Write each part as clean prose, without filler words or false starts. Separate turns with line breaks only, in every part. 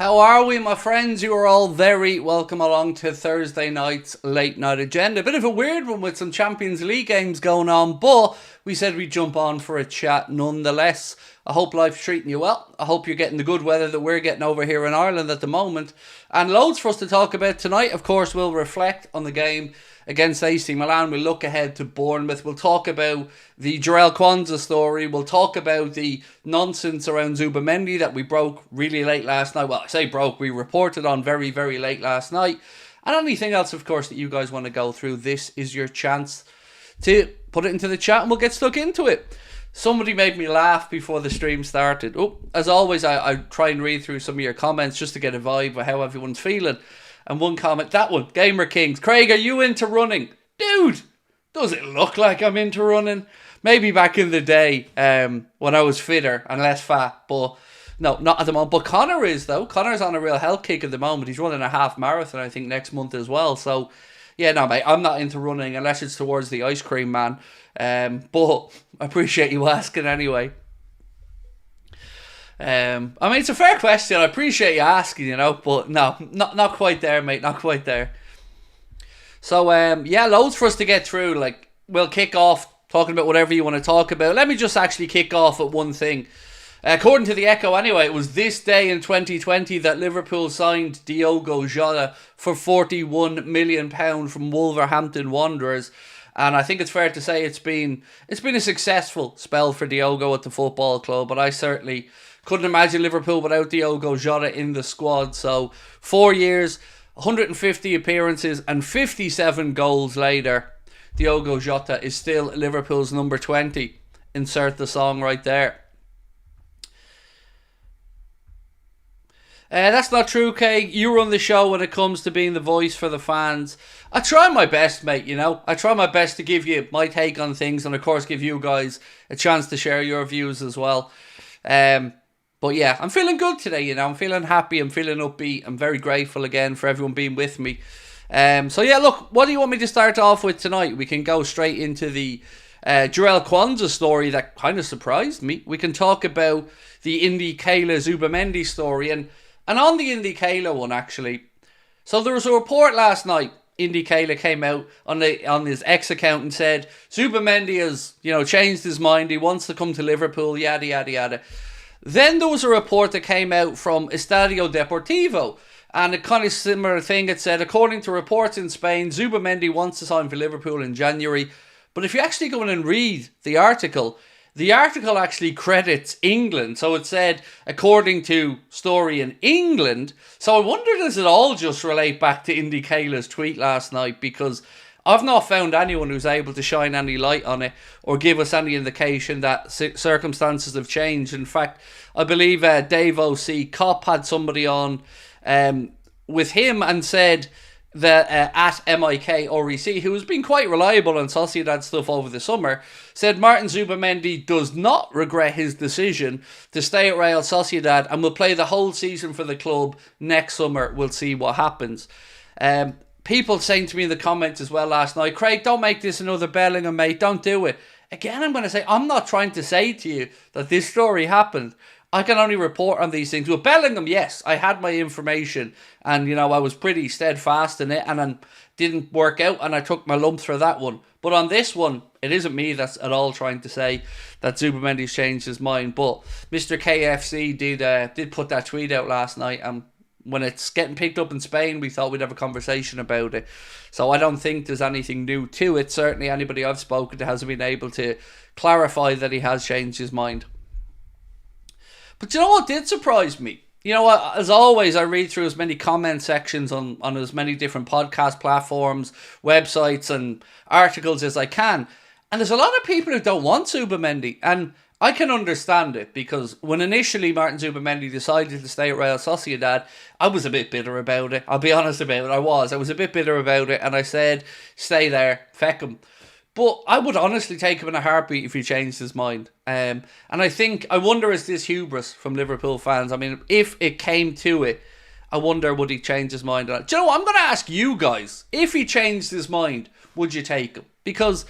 How are we, my friends? You are all very welcome along to Thursday night's late night agenda. A bit of a weird one with some Champions League games going on, but we said we'd jump on for a chat nonetheless. I hope life's treating you well. I hope you're getting the good weather that we're getting over here in Ireland at the moment. And loads for us to talk about tonight. Of course, we'll reflect on the game against AC Milan. We'll look ahead to Bournemouth. We'll talk about the Jarell Quansah story. We'll talk about the nonsense around Zubimendi that we broke really late last night. Well, I say broke, we reported on very, very late last night. And anything else, of course, that you guys want to go through, this is your chance to put it into the chat and we'll get stuck into it. Somebody made me laugh before the stream started. Oh, as always, I try and read through some of your comments just to get a vibe of how everyone's feeling. And one comment, that one, Gamer Kings. Craig, are you into running? Dude, does it look like I'm into running? Maybe back in the day when I was fitter and less fat. But no, not at the moment. But Connor is, though. Connor's on a real health kick at the moment. He's running a half marathon, I think, next month as well. So, yeah, no, mate, I'm not into running unless it's towards the ice cream man. But I appreciate you asking anyway. I mean, it's a fair question. I appreciate you asking, you know, but no, not quite there, mate. Not quite there. So, yeah, loads for us to get through. Like, we'll kick off talking about whatever you want to talk about. Let me just actually kick off at one thing. According to the Echo, anyway, it was this day in 2020 that Liverpool signed Diogo Jota for £41 million from Wolverhampton Wanderers. And I think it's fair to say it's been a successful spell for Diogo at the football club. But I certainly couldn't imagine Liverpool without Diogo Jota in the squad. So 4 years, 150 appearances and 57 goals later, Diogo Jota is still Liverpool's number 20. Insert the song right there. That's not true, Kay. You run the show when it comes to being the voice for the fans. I try my best, mate, you know. I try my best to give you my take on things and, of course, give you guys a chance to share your views as well. But yeah, I'm feeling good today, you know. I'm feeling happy. I'm feeling upbeat. I'm very grateful again for everyone being with me. So yeah, look, what do you want me to start off with tonight? We can go straight into the Jarell Quansah story that kind of surprised me. We can talk about the Indy Kayla Zubimendi story. And on the Indy Kayla one, actually, so there was a report last night. Indy Kayla came out on his X account and said Zubimendi has, you know, changed his mind. He wants to come to Liverpool, yada, yada, yada. Then there was a report that came out from Estadio Deportivo, and a kind of similar thing. It said, according to reports in Spain, Zubimendi wants to sign for Liverpool in January. But if you actually go in and read the article actually credits England. So it said, according to story in England. So I wonder, does it all just relate back to Indy Kayla's tweet last night? Because I've not found anyone who's able to shine any light on it or give us any indication that circumstances have changed. In fact, I believe Dave O.C. Kopp had somebody on with him and said that at MIK who has been quite reliable on Sociedad stuff over the summer, said Martin Zubimendi does not regret his decision to stay at Real Sociedad and will play the whole season for the club next summer. We'll see what happens. People saying to me in the comments as well last night, Craig, don't make this another Bellingham, mate. Don't do it. Again, I'm going to say, I'm not trying to say to you that this story happened. I can only report on these things. With Bellingham, yes, I had my information and, you know, I was pretty steadfast in it and then didn't work out and I took my lumps for that one. But on this one, it isn't me that's at all trying to say that Zubimendi's changed his mind. But Mr. KFC did put that tweet out last night, and when it's getting picked up in Spain, we thought we'd have a conversation about it. So I don't think there's anything new to it. Certainly anybody I've spoken to hasn't been able to clarify that he has changed his mind. But you know what did surprise me? You know what, as always, I read through as many comment sections on as many different podcast platforms, websites and articles as I can. And there's a lot of people who don't want Zubimendi. And I can understand it, because when initially Martin Zubimendi decided to stay at Real Sociedad, I was a bit bitter about it. I'll be honest about it, I was a bit bitter about it, and I said, stay there, feck him. But I would honestly take him in a heartbeat if he changed his mind. And I wonder, is this hubris from Liverpool fans? I mean, if it came to it, I wonder, would he change his mind? Do you know what? I'm going to ask you guys, if he changed his mind, would you take him? Because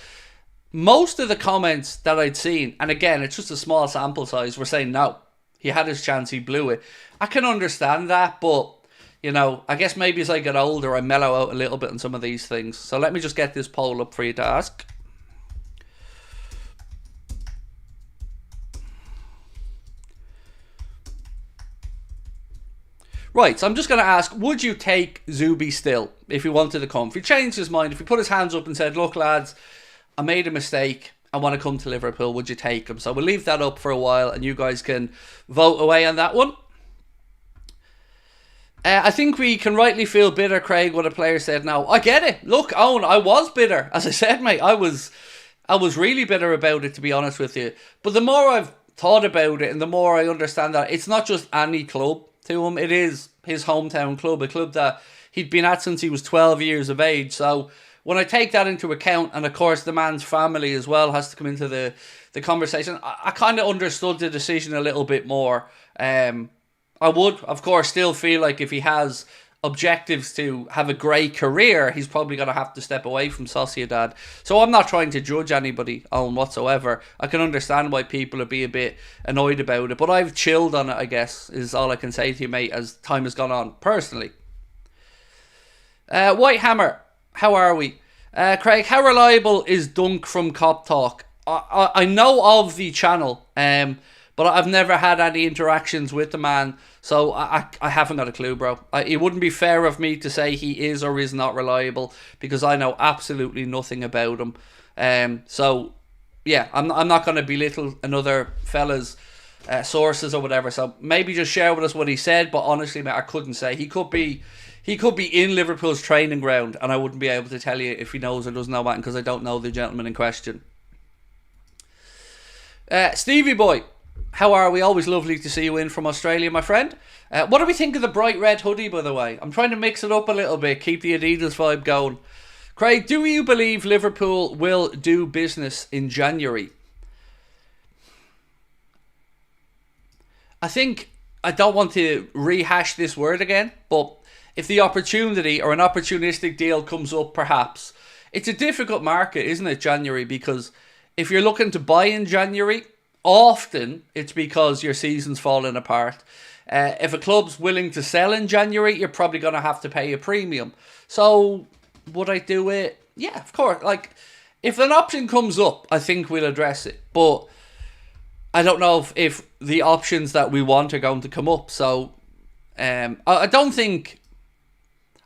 most of the comments that I'd seen, and again, it's just a small sample size, were saying no. He had his chance, he blew it. I can understand that, but, you know, I guess maybe as I get older, I mellow out a little bit on some of these things. So let me just get this poll up for you to ask. Right, so I'm just going to ask, would you take Zubi still if he wanted to come? If he changed his mind, if he put his hands up and said, look, lads, I made a mistake, I want to come to Liverpool, would you take him? So we'll leave that up for a while and you guys can vote away on that one. I think we can rightly feel bitter, Craig, what a player said now. I get it. Look, Owen, I was bitter. As I said, mate, I was really bitter about it, to be honest with you. But the more I've thought about it and the more I understand that it's not just any club to him, it is his hometown club, a club that he'd been at since he was 12 years of age. So when I take that into account, and of course the man's family as well has to come into the conversation, I kind of understood the decision a little bit more. I would, of course, still feel like if he has objectives to have a great career, he's probably going to have to step away from Sociedad. So I'm not trying to judge anybody on whatsoever. I can understand why people would be a bit annoyed about it, but I've chilled on it, I guess, is all I can say to you, mate, as time has gone on, personally. White Hammer, how are we? Craig, how reliable is Dunk from Cop Talk? I know of the channel, but I've never had any interactions with the man, so I haven't got a clue, bro. It wouldn't be fair of me to say he is or is not reliable, because I know absolutely nothing about him. So, yeah, I'm not going to belittle another fella's sources or whatever, so maybe just share with us what he said, but honestly, mate, I couldn't say. He could be in Liverpool's training ground, and I wouldn't be able to tell you if he knows or doesn't know that, because I don't know the gentleman in question. Stevie Boy, how are we? Always lovely to see you in from Australia, my friend. What do we think of the bright red hoodie, by the way? I'm trying to mix it up a little bit, keep the Adidas vibe going. Craig, do you believe Liverpool will do business in January? I don't want to rehash this word again, but if the opportunity or an opportunistic deal comes up, perhaps. It's a difficult market, isn't it, January? Because if you're looking to buy in January, often it's because your season's falling apart. If a club's willing to sell in January, you're probably going to have to pay a premium. So, would I do it? Yeah, of course. Like, if an option comes up, I think we'll address it. But I don't know if the options that we want are going to come up. So, I don't think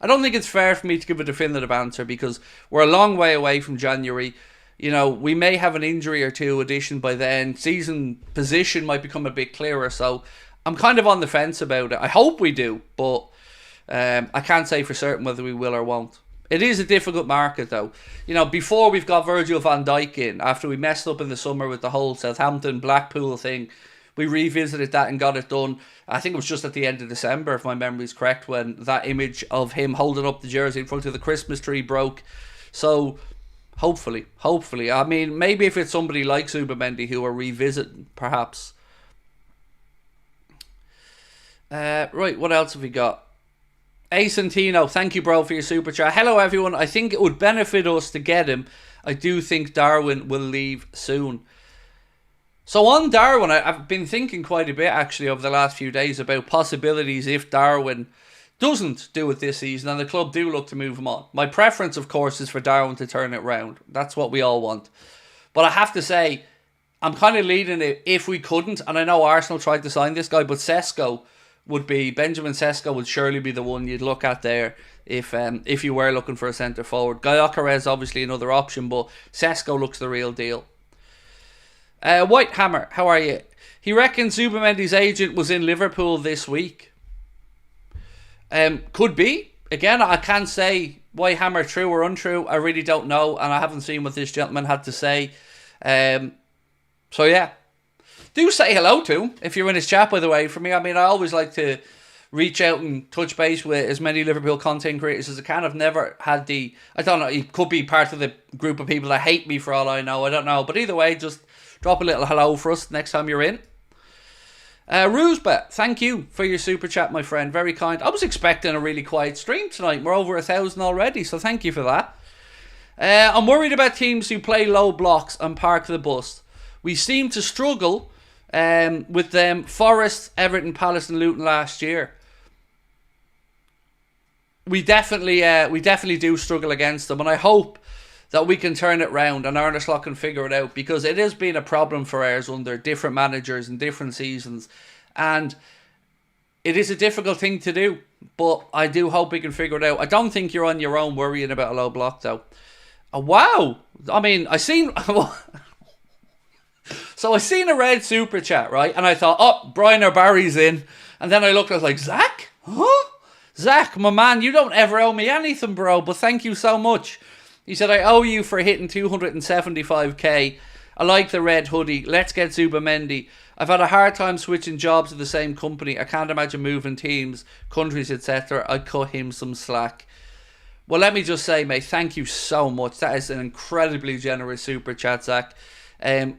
it's fair for me to give a definitive answer, because we're a long way away from January. You know, we may have an injury or two addition by then. Season position might become a bit clearer. So I'm kind of on the fence about it. I hope we do, but I can't say for certain whether we will or won't. It is a difficult market, though. You know, before we've got Virgil van Dijk in, after we messed up in the summer with the whole Southampton-Blackpool thing, we revisited that and got it done. I think it was just at the end of December, if my memory is correct, when that image of him holding up the jersey in front of the Christmas tree broke. So hopefully. I mean, maybe if it's somebody like Zubimendi who are revisiting, perhaps. Right, what else have we got? Asantino, thank you, bro, for your super chat. Hello, everyone. I think it would benefit us to get him. I do think Darwin will leave soon. So on Darwin, I've been thinking quite a bit, actually, over the last few days about possibilities if Darwin doesn't do it this season and the club do look to move him on. My preference, of course, is for Darwin to turn it round. That's what we all want. But I have to say, I'm kind of leading it if we couldn't, and I know Arsenal tried to sign this guy, but Benjamin Sesko would surely be the one you'd look at there if you were looking for a centre forward. Gyökeres obviously another option, but Sesko looks the real deal. White Hammer, how are you? He reckons Zubimendi's agent was in Liverpool this week. Could be. Again, I can't say White Hammer true or untrue. I really don't know, and I haven't seen what this gentleman had to say. So yeah, do say hello to him if you're in his chat, by the way. For me, I mean, I always like to reach out and touch base with as many Liverpool content creators as I can. I've never had I don't know, he could be part of the group of people that hate me for all I know. I don't know. But either way, just drop a little hello for us next time you're in. Rusbet, thank you for your super chat, my friend. Very kind. I was expecting a really quiet stream tonight. We're over 1,000 already, so thank you for that. I'm worried about teams who play low blocks and park the bus. We seem to struggle with them, Forest, Everton, Palace and Luton last year. We definitely do struggle against them, and I hope that we can turn it round and Arneslot can figure it out, because it has been a problem for ours under different managers and different seasons, and it is a difficult thing to do, but I do hope we can figure it out. I don't think you're on your own worrying about a low block though. Wow, I mean, I seen so I seen a red super chat, right, and I thought, oh, Brian or Barry's in, and then I looked, I was like, Zach? Huh? Zach, my man, you don't ever owe me anything, bro, but thank you so much. He said, I owe you for hitting 275k. I like the red hoodie. Let's get Zubimendi. I've had a hard time switching jobs at the same company. I can't imagine moving teams, countries, etc. I'd cut him some slack. Well, let me just say, mate, thank you so much. That is an incredibly generous super chat, Zach. And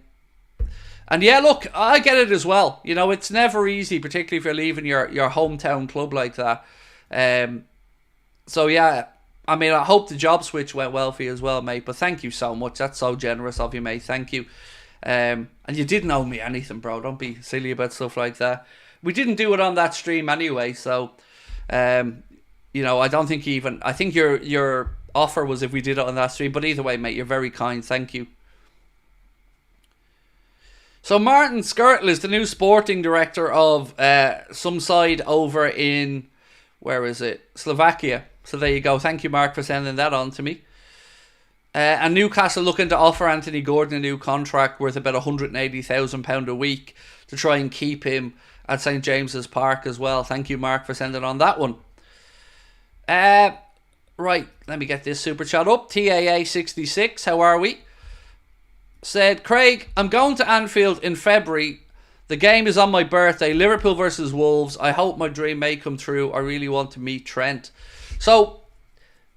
yeah, look, I get it as well. You know, it's never easy, particularly if you're leaving your hometown club like that. So yeah, I mean, I hope the job switch went well for you as well, mate. But thank you so much. That's so generous of you, mate. Thank you. And you didn't owe me anything, bro. Don't be silly about stuff like that. We didn't do it on that stream anyway, so you know, I don't think even, I think your offer was if we did it on that stream. But either way, mate, you're very kind. Thank you. So Martin Skirtle is the new sporting director of some side over in, where is it? Slovakia. So there you go. Thank you, Mark, for sending that on to me. And Newcastle looking to offer Anthony Gordon a new contract worth about £180,000 a week to try and keep him at St James's Park as well. Thank you, Mark, for sending on that one. Right, let me get this super chat up. TAA66, how are we? Said, Craig, I'm going to Anfield in February. The game is on my birthday. Liverpool versus Wolves. I hope my dream may come true. I really want to meet Trent. So,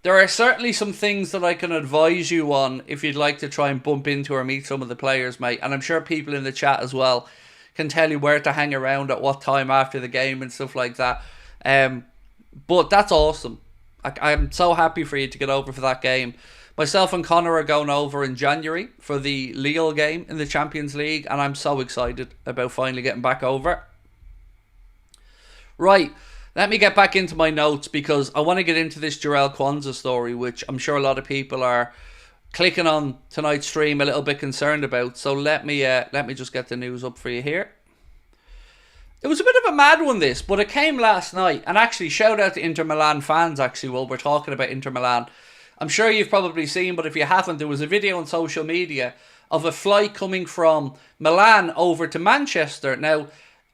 there are certainly some things that I can advise you on if you'd like to try and bump into or meet some of the players, mate. And I'm sure people in the chat as well can tell you where to hang around at what time after the game and stuff like that. But that's awesome. I'm so happy for you to get over for that game. Myself and Connor are going over in January for the Lille game in the Champions League, and I'm so excited about finally getting back over. Right, let me get back into my notes because I want to get into this Jarell Quansah story, which I'm sure a lot of people are clicking on tonight's stream a little bit concerned about. So let me just get the news up for you here. It was a bit of a mad one, this, but it came last night. And actually, shout out to Inter Milan fans, actually, while we're talking about Inter Milan. I'm sure you've probably seen, but if you haven't, there was a video on social media of a flight coming from Milan over to Manchester. Now,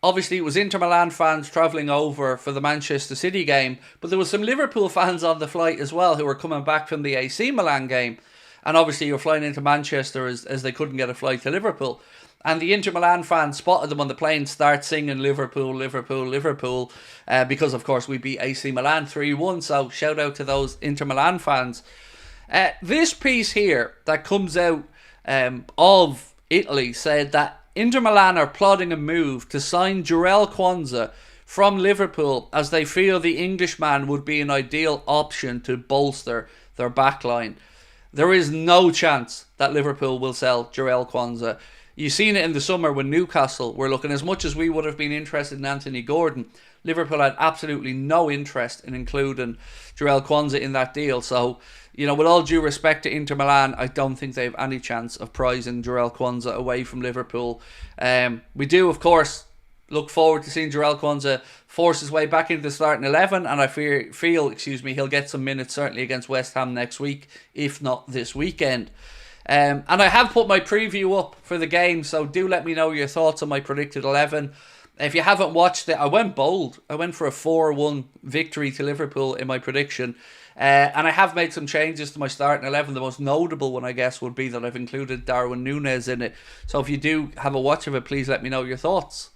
obviously, it was Inter Milan fans travelling over for the Manchester City game, but there was some Liverpool fans on the flight as well who were coming back from the AC Milan game. And obviously, you're flying into Manchester as they couldn't get a flight to Liverpool. And the Inter Milan fans spotted them on the plane, start singing Liverpool, Liverpool, Liverpool, because, of course, we beat AC Milan 3-1. So, shout out to those Inter Milan fans. This piece here that comes out of Italy said that Inter Milan are plotting a move to sign Jarell Quansah from Liverpool as they feel the Englishman would be an ideal option to bolster their backline. There is no chance that Liverpool will sell Jarell Quansah. You've seen it in the summer when Newcastle were looking. As much as we would have been interested in Anthony Gordon, Liverpool had absolutely no interest in including Jarell Quansah in that deal. So, you know, with all due respect to Inter Milan, I don't think they have any chance of prizing Jarell Quansah away from Liverpool. We do, of course, look forward to seeing Jarell Quansah force his way back into the starting 11, and I feel he'll get some minutes certainly against West Ham next week, if not this weekend. And I have put my preview up for the game, so do let me know your thoughts on my predicted 11. If you haven't watched it, I went bold. I went for a 4-1 victory to Liverpool in my prediction. And I have made some changes to my starting 11. The most notable one, I guess, would be that I've included Darwin Núñez in it. So if you do have a watch of it, please let me know your thoughts.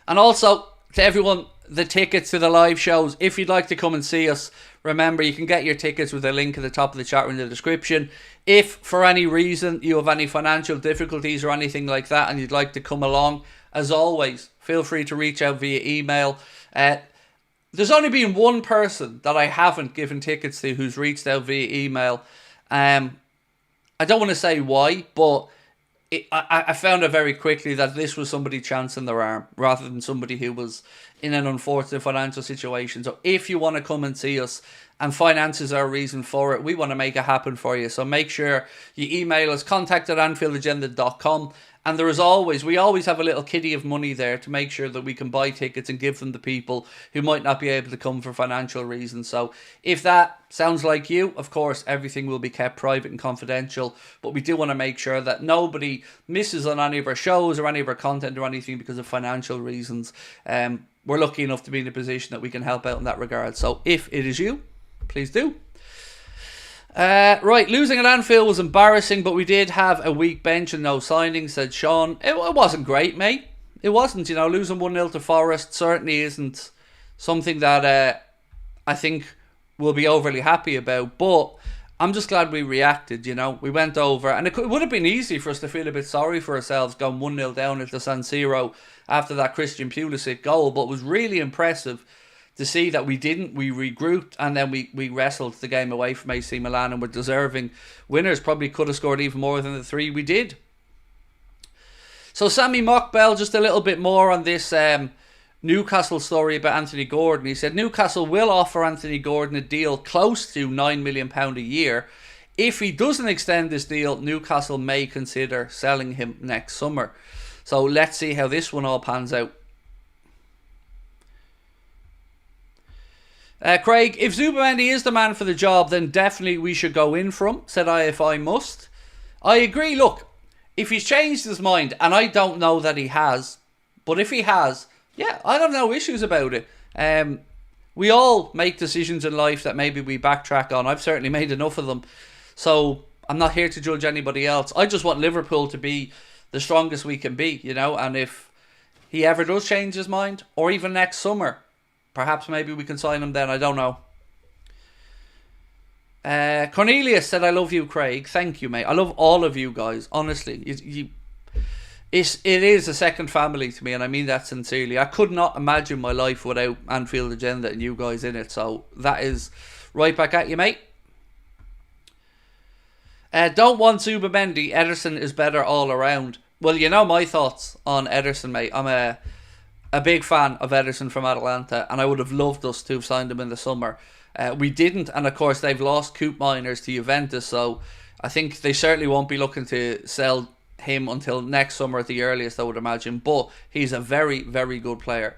And also, to everyone, the tickets to the live shows, if you'd like to come and see us, remember you can get your tickets with a link at the top of the chat or in the description. If for any reason you have any financial difficulties or anything like that and you'd like to come along, as always, feel free to reach out via email. There's only been one person that I haven't given tickets to who's reached out via email. I don't want to say why, but I found out very quickly that this was somebody chancing their arm rather than somebody who was in an unfortunate financial situation. So if you want to come and see us, and finances are a reason for it, we want to make it happen for you. So make sure you email us, contact@AnfieldAgenda.com. And there is always, we always have a little kitty of money there to make sure that we can buy tickets and give them to people who might not be able to come for financial reasons. So if that sounds like you, of course, everything will be kept private and confidential. But we do want to make sure that nobody misses on any of our shows or any of our content or anything because of financial reasons. We're lucky enough to be in a position that we can help out in that regard. So if it is you, please do. Right, losing at Anfield was embarrassing, but we did have a weak bench and no signings, said Sean. It wasn't great, mate. It wasn't, losing 1-0 to Forest certainly isn't something that I think we'll be overly happy about, but I'm just glad we reacted, We went over, and it would have been easy for us to feel a bit sorry for ourselves going 1-0 down at the San Siro after that Christian Pulisic goal, but it was really impressive to see that we didn't. We regrouped and then we wrestled the game away from AC Milan and were deserving winners. Probably could have scored even more than the 3 we did. So Sammy Mockbell, just a little bit more on this Newcastle story about Anthony Gordon. He said Newcastle will offer Anthony Gordon a deal close to £9 million a year. If he doesn't extend this deal, Newcastle may consider selling him next summer. So let's see how this one all pans out. Craig, if Zubimendi is the man for the job, then definitely we should go in for him, said I if I must. I agree, look, if he's changed his mind, and I don't know that he has, but if he has, yeah, I have no issues about it. We all make decisions in life that maybe we backtrack on. I've certainly made enough of them, so I'm not here to judge anybody else. I just want Liverpool to be the strongest we can be, and if he ever does change his mind, or even next summer, perhaps maybe we can sign him then. I don't know. Cornelius said, I love you, Craig. Thank you, mate. I love all of you guys. Honestly, it is a second family to me, and I mean that sincerely. I could not imagine my life without Anfield Agenda and you guys in it. So that is right back at you, mate. Don't want Zubimendi. Ederson is better all around. Well, you know my thoughts on Ederson, mate. I'm a big fan of Ederson from Atalanta, and I would have loved us to have signed him in the summer. We didn't, and of course they've lost Coop Miners to Juventus, so I think they certainly won't be looking to sell him until next summer at the earliest, I would imagine. But he's a very, very good player.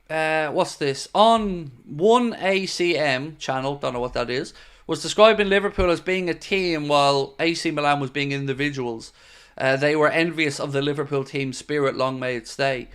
What's this? On 1ACM channel, don't know what that is, was describing Liverpool as being a team while AC Milan was being individuals. They were envious of the Liverpool team's spirit. Long may it stay.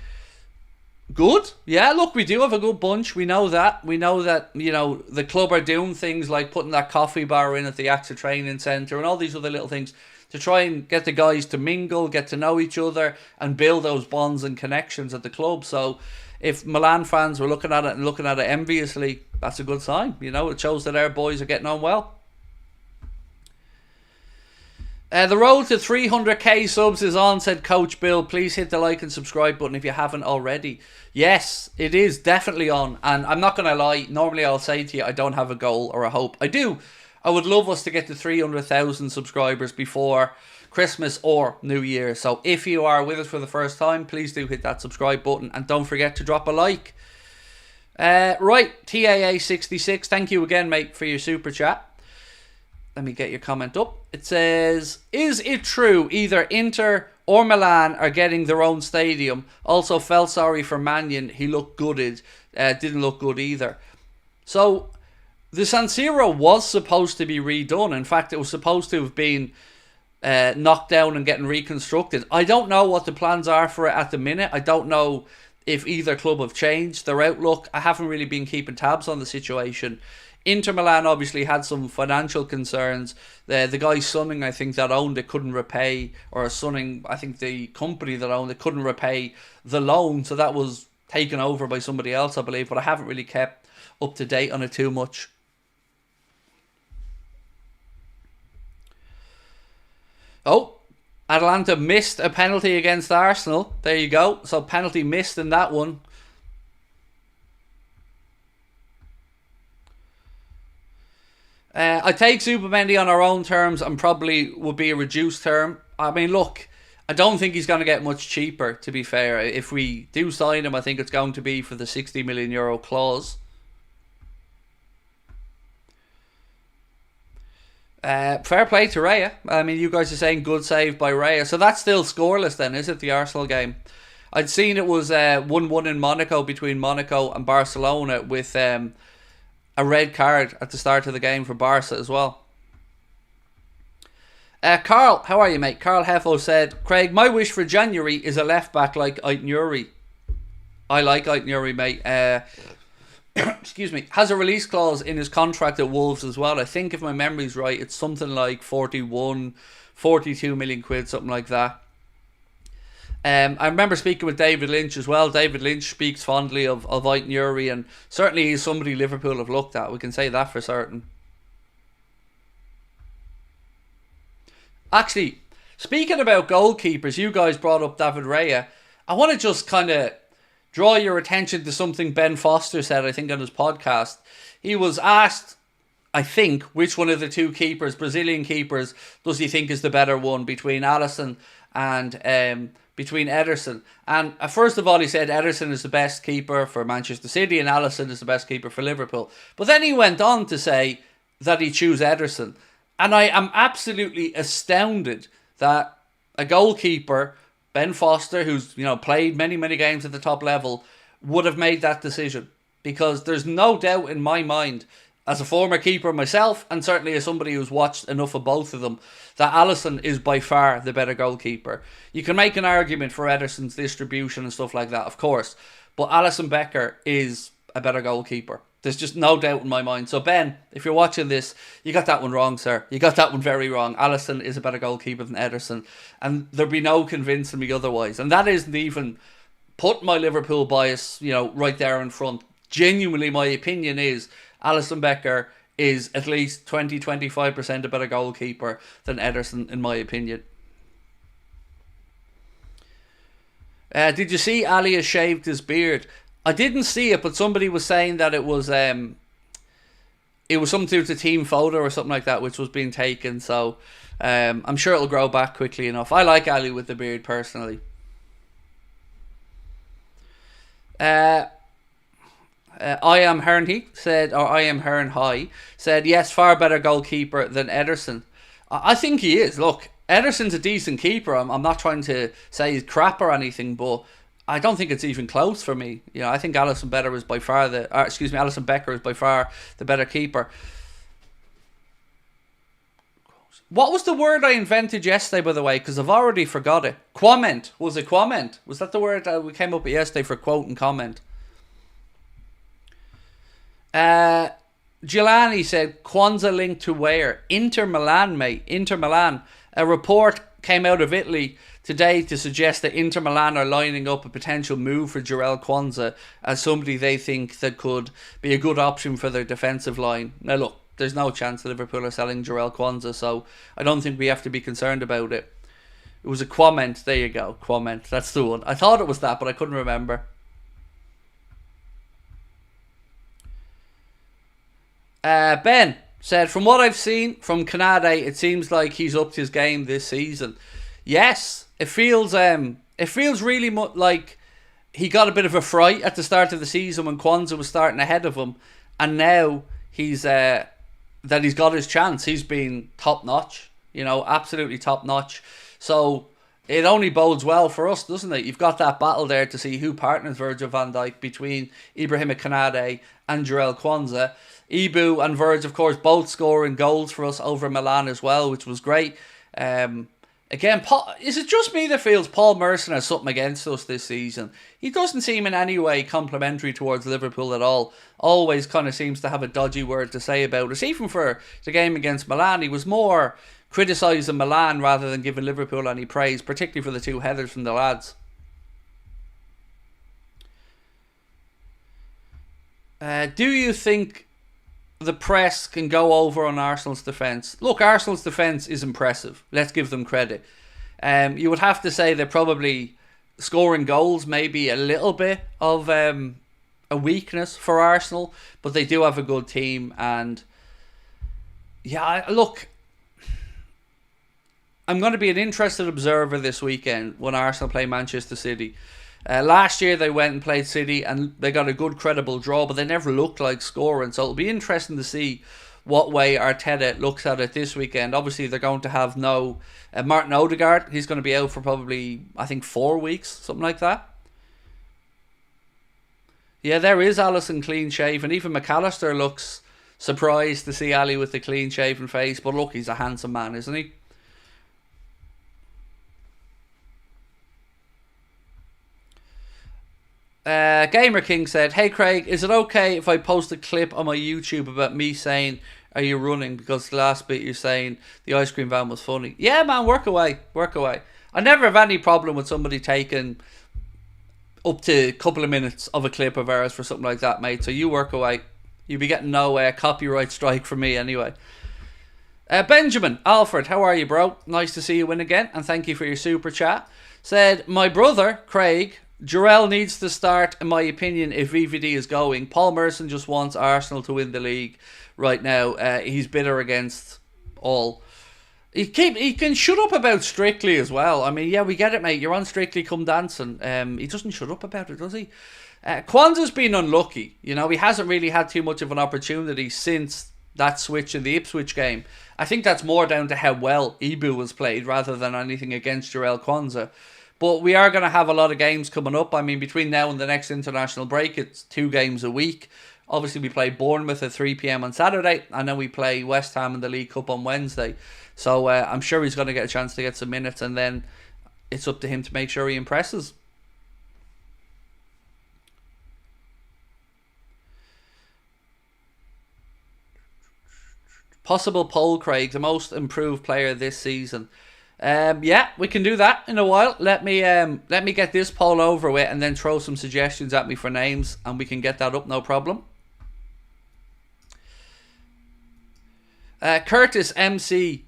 Good. Yeah, look, we do have a good bunch. We know that. We know that, the club are doing things like putting that coffee bar in at the AXA training centre and all these other little things to try and get the guys to mingle, get to know each other and build those bonds and connections at the club. So if Milan fans were looking at it enviously, that's a good sign. It shows that our boys are getting on well. The road to 300k subs is on, said Coach Bill. Please hit the like and subscribe button if you haven't already. Yes, it is definitely on. And I'm not going to lie, normally I'll say to you I don't have a goal or a hope. I do. I would love us to get to 300,000 subscribers before Christmas or New Year. So if you are with us for the first time, please do hit that subscribe button and don't forget to drop a like. Right, TAA66, thank you again, mate, for your super chat. Let me get your comment up. It says, is it true either Inter or Milan are getting their own stadium? Also felt sorry for Mannion. He looked gutted. Didn't look good either. So the San Siro was supposed to be redone. In fact, it was supposed to have been knocked down and getting reconstructed. I don't know what the plans are for it at the minute. I don't know if either club have changed their outlook. I haven't really been keeping tabs on the situation. Inter Milan obviously had some financial concerns. The guy Sunning, I think, that owned it couldn't repay, or Sunning, I think the company that owned it couldn't repay the loan, so that was taken over by somebody else, I believe, but I haven't really kept up to date on it too much. Oh, Atalanta missed a penalty against Arsenal. There you go. So penalty missed in that one. I take Zubimendi on our own terms and probably would be a reduced term. I mean, look, I don't think he's going to get much cheaper, to be fair. If we do sign him, I think it's going to be for the €60 million clause. Fair play to Raya. I mean, you guys are saying good save by Raya. So that's still scoreless then, is it, the Arsenal game? I'd seen it was 1-1 in Monaco between Monaco and Barcelona with a red card at the start of the game for Barca as well. Carl, how are you, mate? Carl Heffo said, Craig, my wish for January is a left back like Aït-Nouri. I like Aït-Nouri, mate. Excuse me. Has a release clause in his contract at Wolves as well. I think if my memory's right, it's something like 41, 42 million quid, something like that. I remember speaking with David Lynch as well. David Lynch speaks fondly of Aït-Nouri, and certainly he's somebody Liverpool have looked at. We can say that for certain. Actually, speaking about goalkeepers, you guys brought up David Raya. I want to just kind of draw your attention to something Ben Foster said, I think, on his podcast. He was asked, I think, which one of the two keepers, Brazilian keepers, does he think is the better one between Alisson and between Ederson. And first of all, he said Ederson is the best keeper for Manchester City and Alisson is the best keeper for Liverpool. But then he went on to say that he'd choose Ederson. And I am absolutely astounded that a goalkeeper, Ben Foster, who's played many, many games at the top level, would have made that decision. Because there's no doubt in my mind, as a former keeper myself, and certainly as somebody who's watched enough of both of them, that Alisson is by far the better goalkeeper. You can make an argument for Ederson's distribution and stuff like that, of course. But Alisson Becker is a better goalkeeper. There's just no doubt in my mind. So Ben, if you're watching this, you got that one wrong, sir. You got that one very wrong. Alisson is a better goalkeeper than Ederson. And there'd be no convincing me otherwise. And that isn't even put my Liverpool bias, right there in front. Genuinely, my opinion is Alisson Becker is at least 20-25% a better goalkeeper than Ederson, in my opinion. Did you see Ali has shaved his beard? I didn't see it, but somebody was saying that it was something to do with the team photo or something like that, which was being taken. So I'm sure it'll grow back quickly enough. I like Ali with the beard personally. I am Hernhey said, or I am Hern High said, yes, far better goalkeeper than Ederson. I think he is. Look, Ederson's a decent keeper. I'm not trying to say he's crap or anything, but I don't think it's even close for me. I think Alisson Becker is by far Alisson Becker is by far the better keeper. What was the word I invented yesterday, by the way? Because I've already forgot it. Quament. Was it quament? Was that the word we came up with yesterday for quote and comment? Gilani said, Quansah linked to where? Inter Milan, mate. Inter Milan. A report came out of Italy today to suggest that Inter Milan are lining up a potential move for Jarell Quansah as somebody they think that could be a good option for their defensive line. Now look, there's no chance that Liverpool are selling Jarell Quansah, so I don't think we have to be concerned about it. It was a quament. There you go, quament. That's the one. I thought it was that, but I couldn't remember. Ben said, from what I've seen from Canade, it seems like he's upped his game this season. Yes, it feels really like he got a bit of a fright at the start of the season when Quansah was starting ahead of him, and now he's got his chance. He's been top notch, absolutely top notch. So it only bodes well for us, doesn't it? You've got that battle there to see who partners Virgil van Dijk between Ibrahima Konate and Jarell Quansah. Ibu and Virg, of course, both scoring goals for us over Milan as well, which was great. Again, is it just me that feels Paul Merson has something against us this season? He doesn't seem in any way complimentary towards Liverpool at all. Always kind of seems to have a dodgy word to say about us. Even for the game against Milan, he was more criticising Milan rather than giving Liverpool any praise, particularly for the two headers from the lads. Do you think the press can go over on Arsenal's defence? Look, Arsenal's defence is impressive. Let's give them credit. You would have to say they're probably scoring goals, maybe a little bit of a weakness for Arsenal, but they do have a good team, and Yeah, look, I'm going to be an interested observer this weekend when Arsenal play Manchester City. Last year they went and played City and they got a good credible draw, but they never looked like scoring. So it'll be interesting to see what way Arteta looks at it this weekend. Obviously they're going to have no Martin Odegaard. He's going to be out for probably, I think, 4 weeks, something like that. Yeah, there is Alisson clean shaven. Even McAllister looks surprised to see Ali with the clean shaven face. But look, he's a handsome man, isn't he? Gamer King said, "Hey Craig, is it okay if I post a clip on my YouTube about me saying, 'Are you running?' Because the last bit you're saying the ice cream van was funny." Yeah, man, work away, work away. I never have any problem with somebody taking up to a couple of minutes of a clip of ours for something like that, mate. So you work away. You'll be getting no copyright strike from me anyway. Benjamin Alfred, how are you, bro? Nice to see you win again, and thank you for your super chat. Said, my brother Craig, Jarell needs to start, in my opinion, if VVD is going. Paul Merson just wants Arsenal to win the league right now. He's bitter against all. He can shut up about Strictly as well. I mean, yeah, we get it, mate. You're on Strictly, come dancing. He doesn't shut up about it, does he? Quansah's been unlucky. You know, he hasn't really had too much of an opportunity since that switch in the Ipswich game. I think that's more down to how well Ibu was played rather than anything against Jarell Quansah. But we are going to have a lot of games coming up. I mean, between now and the next international break, it's 2 games a week. Obviously, we play Bournemouth at 3 p.m. on Saturday, and then we play West Ham in the League Cup on Wednesday. So I'm sure he's going to get a chance to get some minutes, and then it's up to him to make sure he impresses. Possible poll, Craig, the most improved player this season. Yeah, we can do that in a while. Let me get this poll over with, and then throw some suggestions at me for names, and we can get that up, no problem. Curtis MC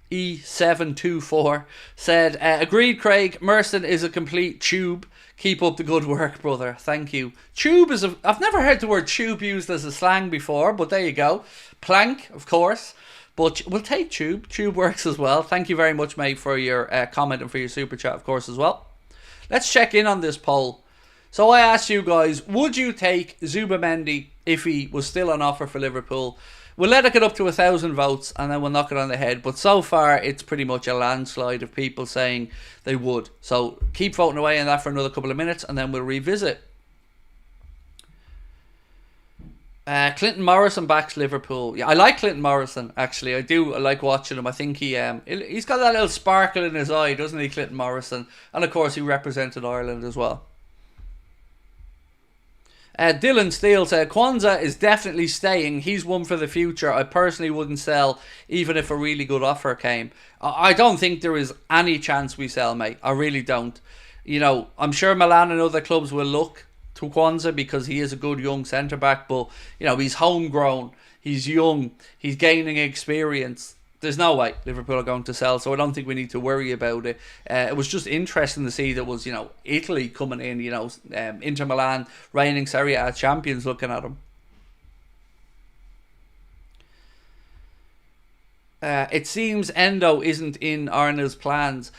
E724 said, agreed, Craig. Merson is a complete tube. Keep up the good work, brother. Thank you. Tube is I've never heard the word tube used as a slang before, but there you go. Plank, of course. But we'll take tube. Tube works as well. Thank you very much, mate, for your comment and for your super chat, of course, as well. Let's check in on this poll. So I asked you guys, would you take Zubimendi if he was still on offer for Liverpool? We'll let it get up to 1,000 votes and then we'll knock it on the head. But so far, it's pretty much a landslide of people saying they would. So keep voting away on that for another couple of minutes and then we'll revisit. Clinton Morrison backs Liverpool. Yeah, I like Clinton Morrison, actually. I like watching him. I think he's got that little sparkle in his eye, doesn't he, Clinton Morrison? And of course, he represented Ireland as well. Dylan Steele said, Quansah is definitely staying. He's one for the future. I personally wouldn't sell even if a really good offer came. I don't think there is any chance we sell, mate. I really don't. You know, I'm sure Milan and other clubs will look to Quansah because he is a good young centre-back. But, you know, he's homegrown. He's young. He's gaining experience. There's no way Liverpool are going to sell, so I don't think we need to worry about it. It was just interesting to see that was, you know, Italy coming in, you know, Inter Milan, reigning Serie A champions, looking at him. It seems Endo isn't in Arna's plans.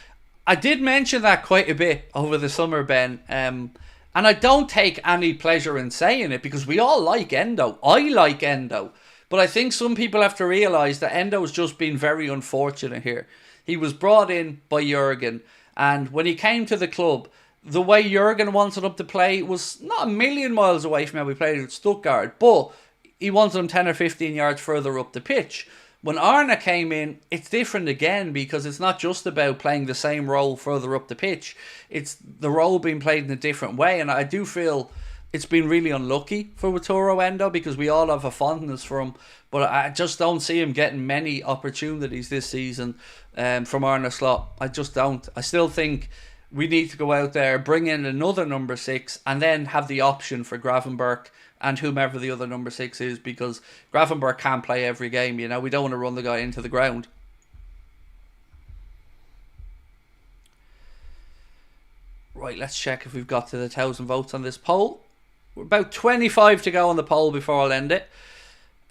I did mention that quite a bit over the summer, Ben, and I don't take any pleasure in saying it because we all like Endo. I like Endo. But I think some people have to realise that Endo's just been very unfortunate here. He was brought in by Jurgen, and when he came to the club, the way Jurgen wanted him to play was not a million miles away from how we played at Stuttgart, but he wanted him 10 or 15 yards further up the pitch. When Arna came in, it's different again because it's not just about playing the same role further up the pitch. It's the role being played in a different way, and I do feel it's been really unlucky for Wataru Endo because we all have a fondness for him, but I just don't see him getting many opportunities this season from Arne Slot. I just don't. I still think we need to go out there, bring in another number 6, and then have the option for Gravenberch and whomever the other number 6 is, because Gravenberch can't play every game. You know, we don't want to run the guy into the ground. Right, let's check if we've got to the 1,000 votes on this poll. We're about 25 to go on the poll before I'll end it.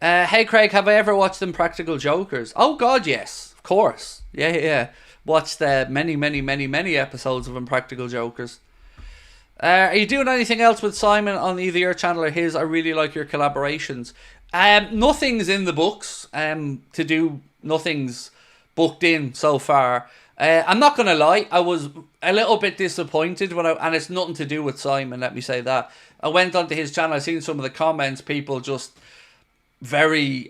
Hey Craig, have I ever watched Impractical Jokers? Oh God, yes, of course. Yeah. Watched many episodes of Impractical Jokers. Are you doing anything else with Simon on either your channel or his? I really like your collaborations. Nothing's in the books. To do nothing's booked in so far. I'm not gonna lie, I was a little bit disappointed and it's nothing to do with Simon. Let me say that. I went onto his channel. I seen some of the comments. People just very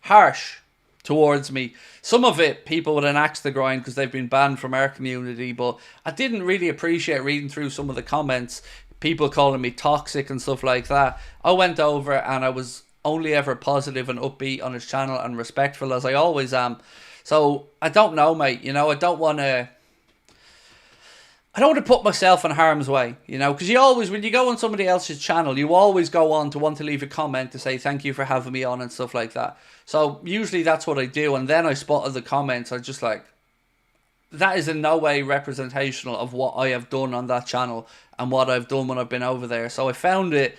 harsh towards me. Some of it, people with an axe to grind because they've been banned from our community, but I didn't really appreciate reading through some of the comments, people calling me toxic and stuff like that. I went over and I was only ever positive and upbeat on his channel and respectful, as I always am. So I don't know, mate, you know, I don't want to put myself in harm's way, you know, because you always, when you go on somebody else's channel, you always go on to want to leave a comment to say thank you for having me on and stuff like that. So usually that's what I do, and then I spotted the comments. I just like, that is in no way representational of what I have done on that channel and what I've done when I've been over there. So I found it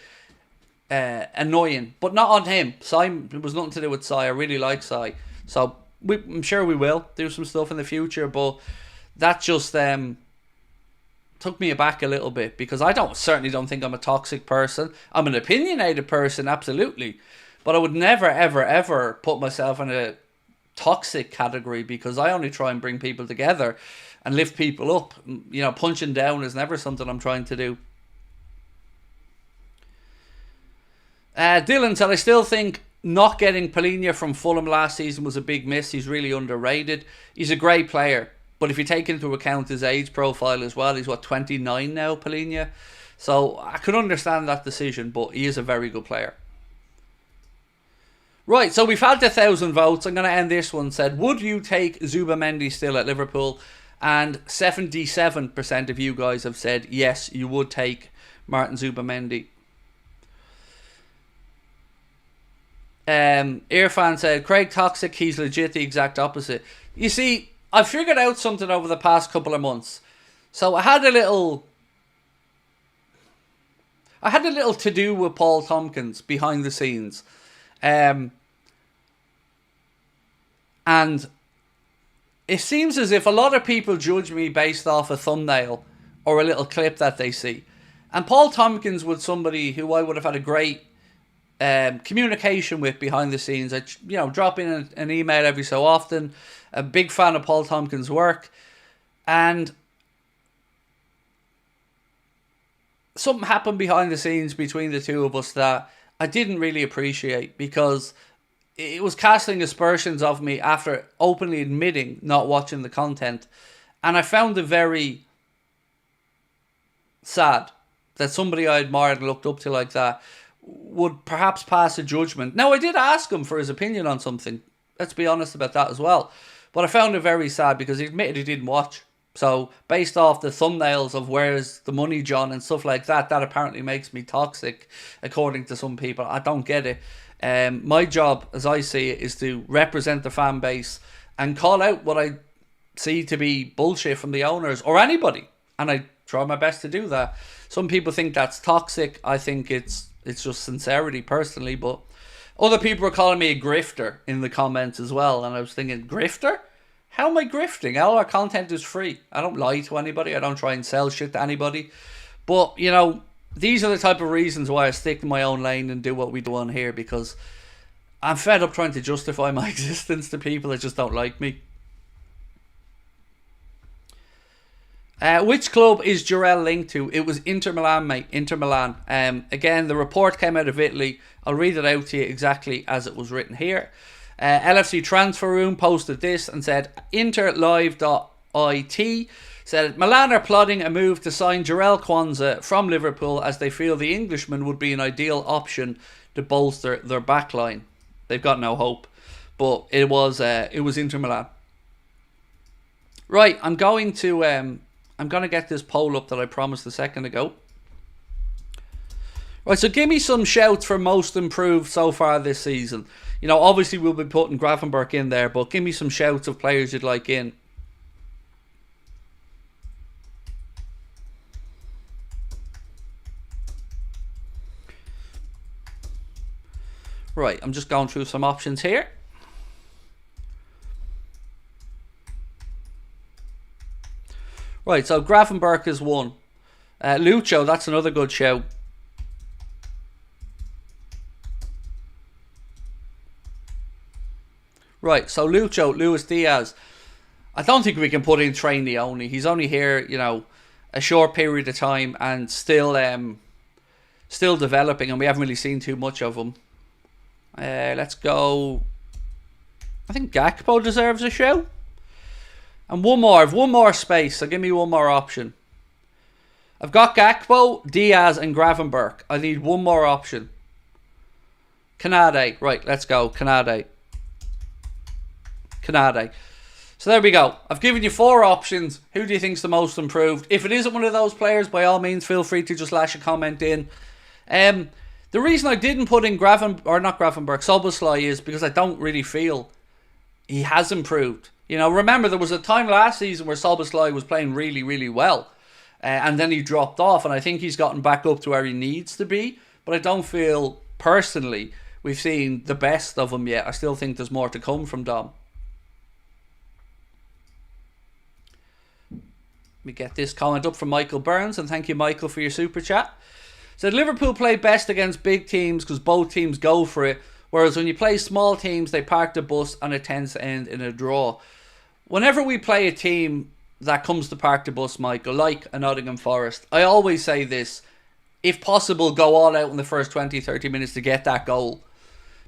annoying, but not on him. Simon, it was nothing to do with Si. I really like Si, so I'm sure we will do some stuff in the future, but that just took me aback a little bit, because I certainly don't think I'm a toxic person. I'm an opinionated person, absolutely, but I would never ever put myself in a toxic category, because I only try and bring people together and lift people up. You know, punching down is never something I'm trying to do. Dylan said, I still think not getting Palhinha from Fulham last season was a big miss. He's really underrated. He's a great player, but if you take into account his age profile as well, he's 29 now, Palhinha. So I could understand that decision, but he is a very good player. Right, so we've had 1,000 votes. I'm going to end this one. Said, would you take Zubimendi still at Liverpool? And 77% of you guys have said yes, you would take Martin Zubimendi. Irfan said, Craig toxic, he's legit the exact opposite. You see, I figured out something over the past couple of months. So I had a little to do with Paul Tompkins behind the scenes. And it seems as if a lot of people judge me based off a thumbnail or a little clip that they see. And Paul Tompkins was somebody who I would have had a great communication with behind the scenes. I drop in an email every so often. A big fan of Paul Tompkins' work, and something happened behind the scenes between the two of us that I didn't really appreciate, because it was casting aspersions of me after openly admitting not watching the content, and I found it very sad that somebody I admired and looked up to like that would perhaps pass a judgment. Now, I did ask him for his opinion on something. Let's be honest about that as well. But I found it very sad because he admitted he didn't watch. So, based off the thumbnails of where's the money, John, and stuff like that, that apparently makes me toxic, according to some people. I don't get it. My job, as I see it, is to represent the fan base and call out what I see to be bullshit from the owners or anybody. And I try my best to do that. Some people think that's toxic. I think it's just sincerity, personally, but other people were calling me a grifter in the comments as well, and I was thinking, grifter? How am I grifting? All our content is free. I don't lie to anybody. I don't try and sell shit to anybody. But, you know, these are the type of reasons why I stick to my own lane and do what we do on here, because I'm fed up trying to justify my existence to people that just don't like me. Which club is Jarell linked to? It was Inter Milan, mate. Inter Milan. Again, the report came out of Italy. I'll read it out to you exactly as it was written here. LFC Transfer Room posted this and said, interlive.it said, Milan are plotting a move to sign Jarell Quansah from Liverpool, as they feel the Englishman would be an ideal option to bolster their backline. They've got no hope. But it was Inter Milan. Right, I'm going to get this poll up that I promised a second ago. Right, so give me some shouts for most improved so far this season. You know, obviously we'll be putting Gravenberch in there, but give me some shouts of players you'd like in. Right, I'm just going through some options here. Right, so Gravenberch is one. Lucho, that's another good shout. Right, so Lucho, Luis Diaz. I don't think we can put in trainee only. He's only here, you know, a short period of time and still developing, and we haven't really seen too much of him. Let's go. I think Gakpo deserves a shout. And one more. I've one more space, so give me one more option. I've got Gakpo, Diaz, and Gravenberch. I need one more option. Canade. Right, let's go. Canade. So there we go. I've given you 4 options. Who do you think's the most improved? If it isn't one of those players, by all means, feel free to just lash a comment in. The reason I didn't put in Szoboszlai is because I don't really feel he has improved. You know, remember there was a time last season where Szoboszlai was playing really, really well. And then he dropped off, and I think he's gotten back up to where he needs to be. But I don't feel, personally, we've seen the best of him yet. I still think there's more to come from Dom. Let me get this comment up from Michael Burns, and thank you, Michael, for your super chat. Said Liverpool play best against big teams because both teams go for it, whereas when you play small teams, they park the bus and it tends to end in a draw. Whenever we play a team that comes to park the bus, Michael, like a Nottingham Forest, I always say this: if possible, go all out in the first 20-30 minutes to get that goal.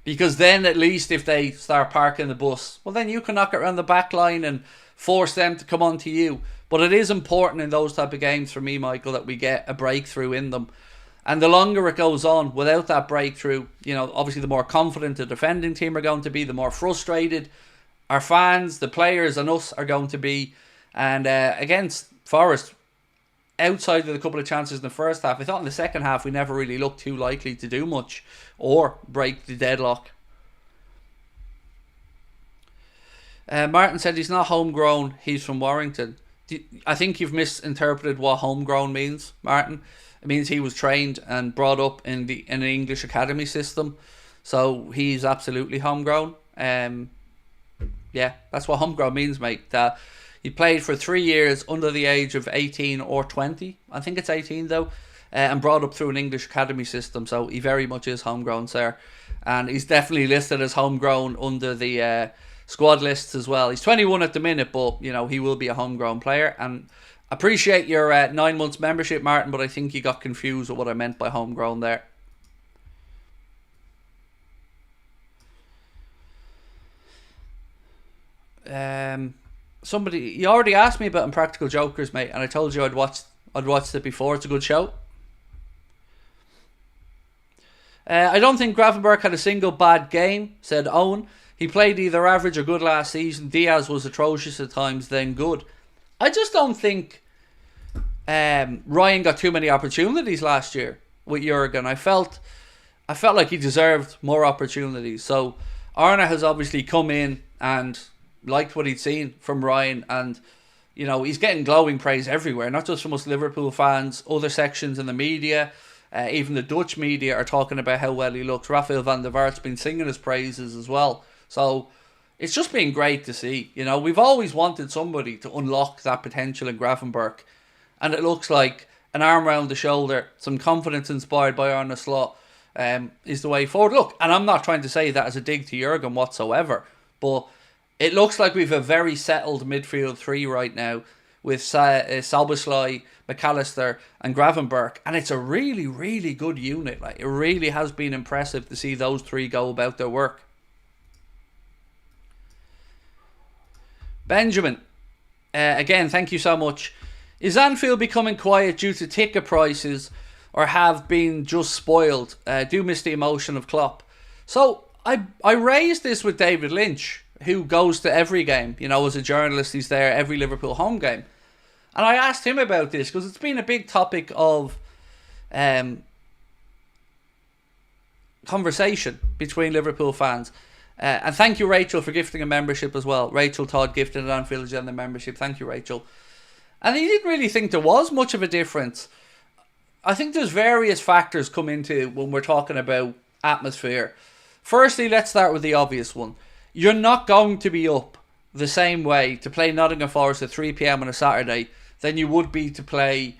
Because then at least if they start parking the bus, well then you can knock it around the back line and force them to come on to you. But it is important in those type of games for me, Michael, that we get a breakthrough in them. And the longer it goes on without that breakthrough, you know, obviously the more confident the defending team are going to be, the more frustrated our fans, the players and us are going to be. And against Forest, outside of the couple of chances in the first half, I thought in the second half we never really looked too likely to do much or break the deadlock. Martin said he's not homegrown, he's from Warrington. I think you've misinterpreted what homegrown means, Martin. It means he was trained and brought up in an English academy system. So he's absolutely homegrown. Yeah, that's what homegrown means, mate. He played for 3 years under the age of 18 or 20. I think it's 18 though. And brought up through an English academy system. So he very much is homegrown, sir. And he's definitely listed as homegrown under the squad lists as well. He's 21 at the minute, but you know he will be a homegrown player. And appreciate your 9 months membership, Martin, but I think you got confused with what I meant by homegrown there. Somebody, you already asked me about Impractical Jokers, mate, and I told you I'd watched it before. It's a good show. I don't think Gravenberch had a single bad game, said Owen. He played either average or good last season. Diaz was atrocious at times, then good. I just don't think Ryan got too many opportunities last year with Jurgen. I felt like he deserved more opportunities. So Arne has obviously come in and liked what he'd seen from Ryan, and you know he's getting glowing praise everywhere, not just from us Liverpool fans, other sections in the media, even the Dutch media are talking about how well he looks. Rafael van der Vaart's been singing his praises as well. So it's just been great to see. You know, we've always wanted somebody to unlock that potential in Gravenberch, and it looks like an arm around the shoulder, some confidence inspired by Arne Slot is the way forward. Look, and I'm not trying to say that as a dig to Jurgen whatsoever, but it looks like we've a very settled midfield three right now with Szoboszlai, McAllister and Gravenberch, and it's a really, really good unit. Like, it really has been impressive to see those three go about their work. Benjamin, again, thank you so much. Is Anfield becoming quiet due to ticket prices or have been just spoiled? Do miss the emotion of Klopp. So I raised this with David Lynch, who goes to every game. You know, as a journalist, he's there every Liverpool home game. And I asked him about this because it's been a big topic of conversation between Liverpool fans. And thank you, Rachel, for gifting a membership as well. Rachel Todd gifted an Anfield Agenda membership. Thank you, Rachel. And he didn't really think there was much of a difference. I think there's various factors come into when we're talking about atmosphere. Firstly, let's start with the obvious one. You're not going to be up the same way to play Nottingham Forest at 3 p.m. on a Saturday than you would be to play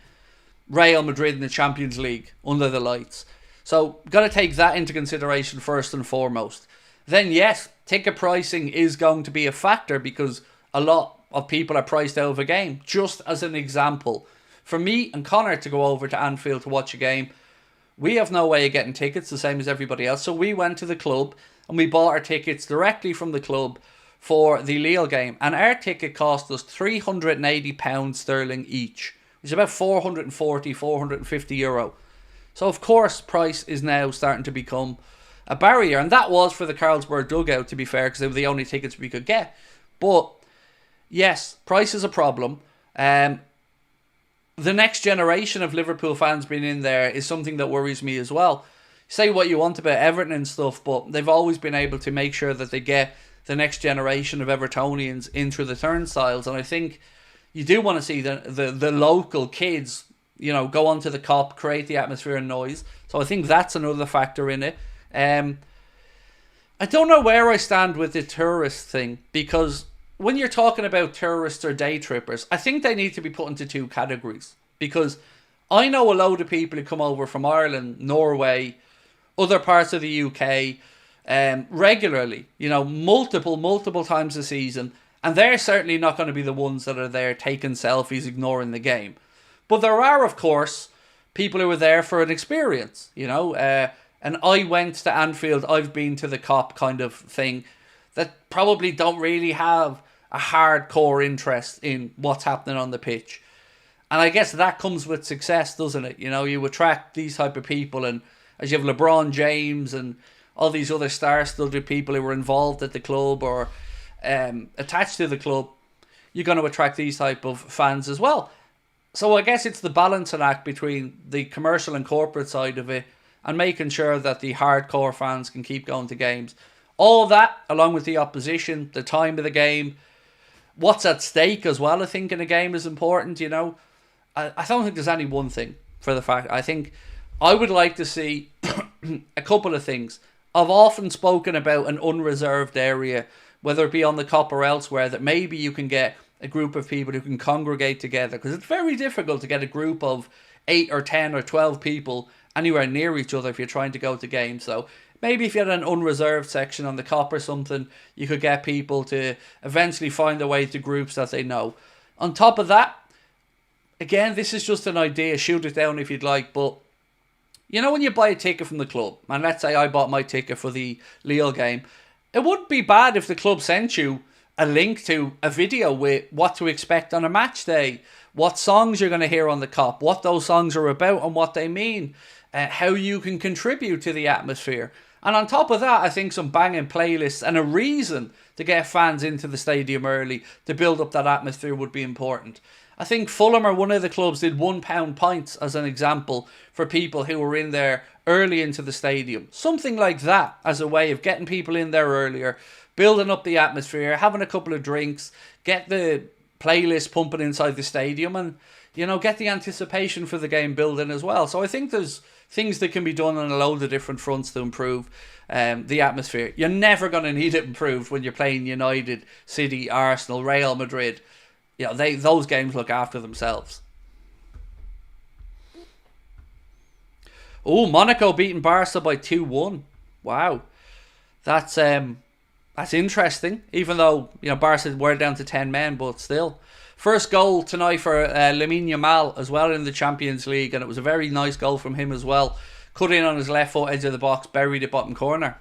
Real Madrid in the Champions League under the lights. So, got to take that into consideration first and foremost. Then, yes, ticket pricing is going to be a factor because a lot of people are priced out of a game. Just as an example, for me and Connor to go over to Anfield to watch a game, we have no way of getting tickets, the same as everybody else. So we went to the club and we bought our tickets directly from the club for the Lille game. And our ticket cost us £380 sterling each, which is about 440, 450 euro. So of course, price is now starting to become a barrier. And that was for the Carlsberg dugout, to be fair, because they were the only tickets we could get. But yes, price is a problem. The next generation of Liverpool fans being in there is something that worries me as well. Say what you want about Everton and stuff, but they've always been able to make sure that they get the next generation of Evertonians in through the turnstiles. And I think you do want to see the local kids, you know, go onto the Kop, create the atmosphere and noise. So I think that's another factor in it. I don't know where I stand with the tourist thing, because when you're talking about tourists or day trippers, I think they need to be put into two categories. Because I know a load of people who come over from Ireland, Norway, other parts of the UK, regularly, you know, multiple times a season. And they're certainly not going to be the ones that are there taking selfies, ignoring the game. But there are, of course, people who are there for an experience, you know. And I went to Anfield, I've been to the Kop kind of thing, that probably don't really have a hardcore interest in what's happening on the pitch. And I guess that comes with success, doesn't it? You know, you attract these type of people, and as you have LeBron James and all these other star-studded people who were involved at the club or attached to the club, you're going to attract these type of fans as well. So I guess it's the balancing act between the commercial and corporate side of it and making sure that the hardcore fans can keep going to games. All of that, along with the opposition, the time of the game, what's at stake as well, I think, in a game is important, you know. I don't think there's any one thing for the fact. I think I would like to see a couple of things. I've often spoken about an unreserved area, whether it be on the Kop or elsewhere, that maybe you can get a group of people who can congregate together. Because it's very difficult to get a group of 8 or 10 or 12 people anywhere near each other if you're trying to go to games. So maybe if you had an unreserved section on the Kop or something, you could get people to eventually find their way to groups that they know. On top of that, again, this is just an idea, shoot it down if you'd like, but you know when you buy a ticket from the club, and let's say I bought my ticket for the Lille game, it wouldn't be bad if the club sent you a link to a video with what to expect on a match day, what songs you're going to hear on the Kop, what those songs are about and what they mean, how you can contribute to the atmosphere. And on top of that, I think some banging playlists and a reason to get fans into the stadium early to build up that atmosphere would be important. I think Fulham or one of the clubs did £1 pints as an example for people who were in there early into the stadium. Something like that as a way of getting people in there earlier, building up the atmosphere, having a couple of drinks, get the playlist pumping inside the stadium and, you know, get the anticipation for the game building as well. So I think there's things that can be done on a load of different fronts to improve the atmosphere. You're never going to need it improved when you're playing United, City, Arsenal, Real Madrid. You know, those games look after themselves. Oh, Monaco beating Barca by 2-1. Wow. That's interesting. Even though, you know, Barca were down to 10 men, but still. First goal tonight for Lamine Yamal as well in the Champions League, and it was a very nice goal from him as well. Cut in on his left foot, edge of the box, buried it bottom corner.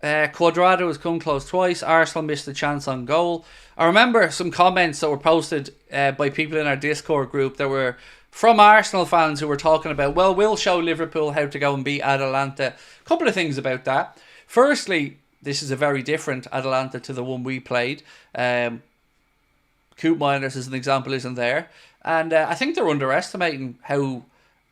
Cuadrado has come close twice. Arsenal missed a chance on goal. I remember some comments that were posted by people in our Discord group that were from Arsenal fans who were talking about, well, we'll show Liverpool how to go and beat Atalanta. A couple of things about that. Firstly, this is a very different Atalanta to the one we played. Coop Miners, as an example, isn't there. And I think they're underestimating how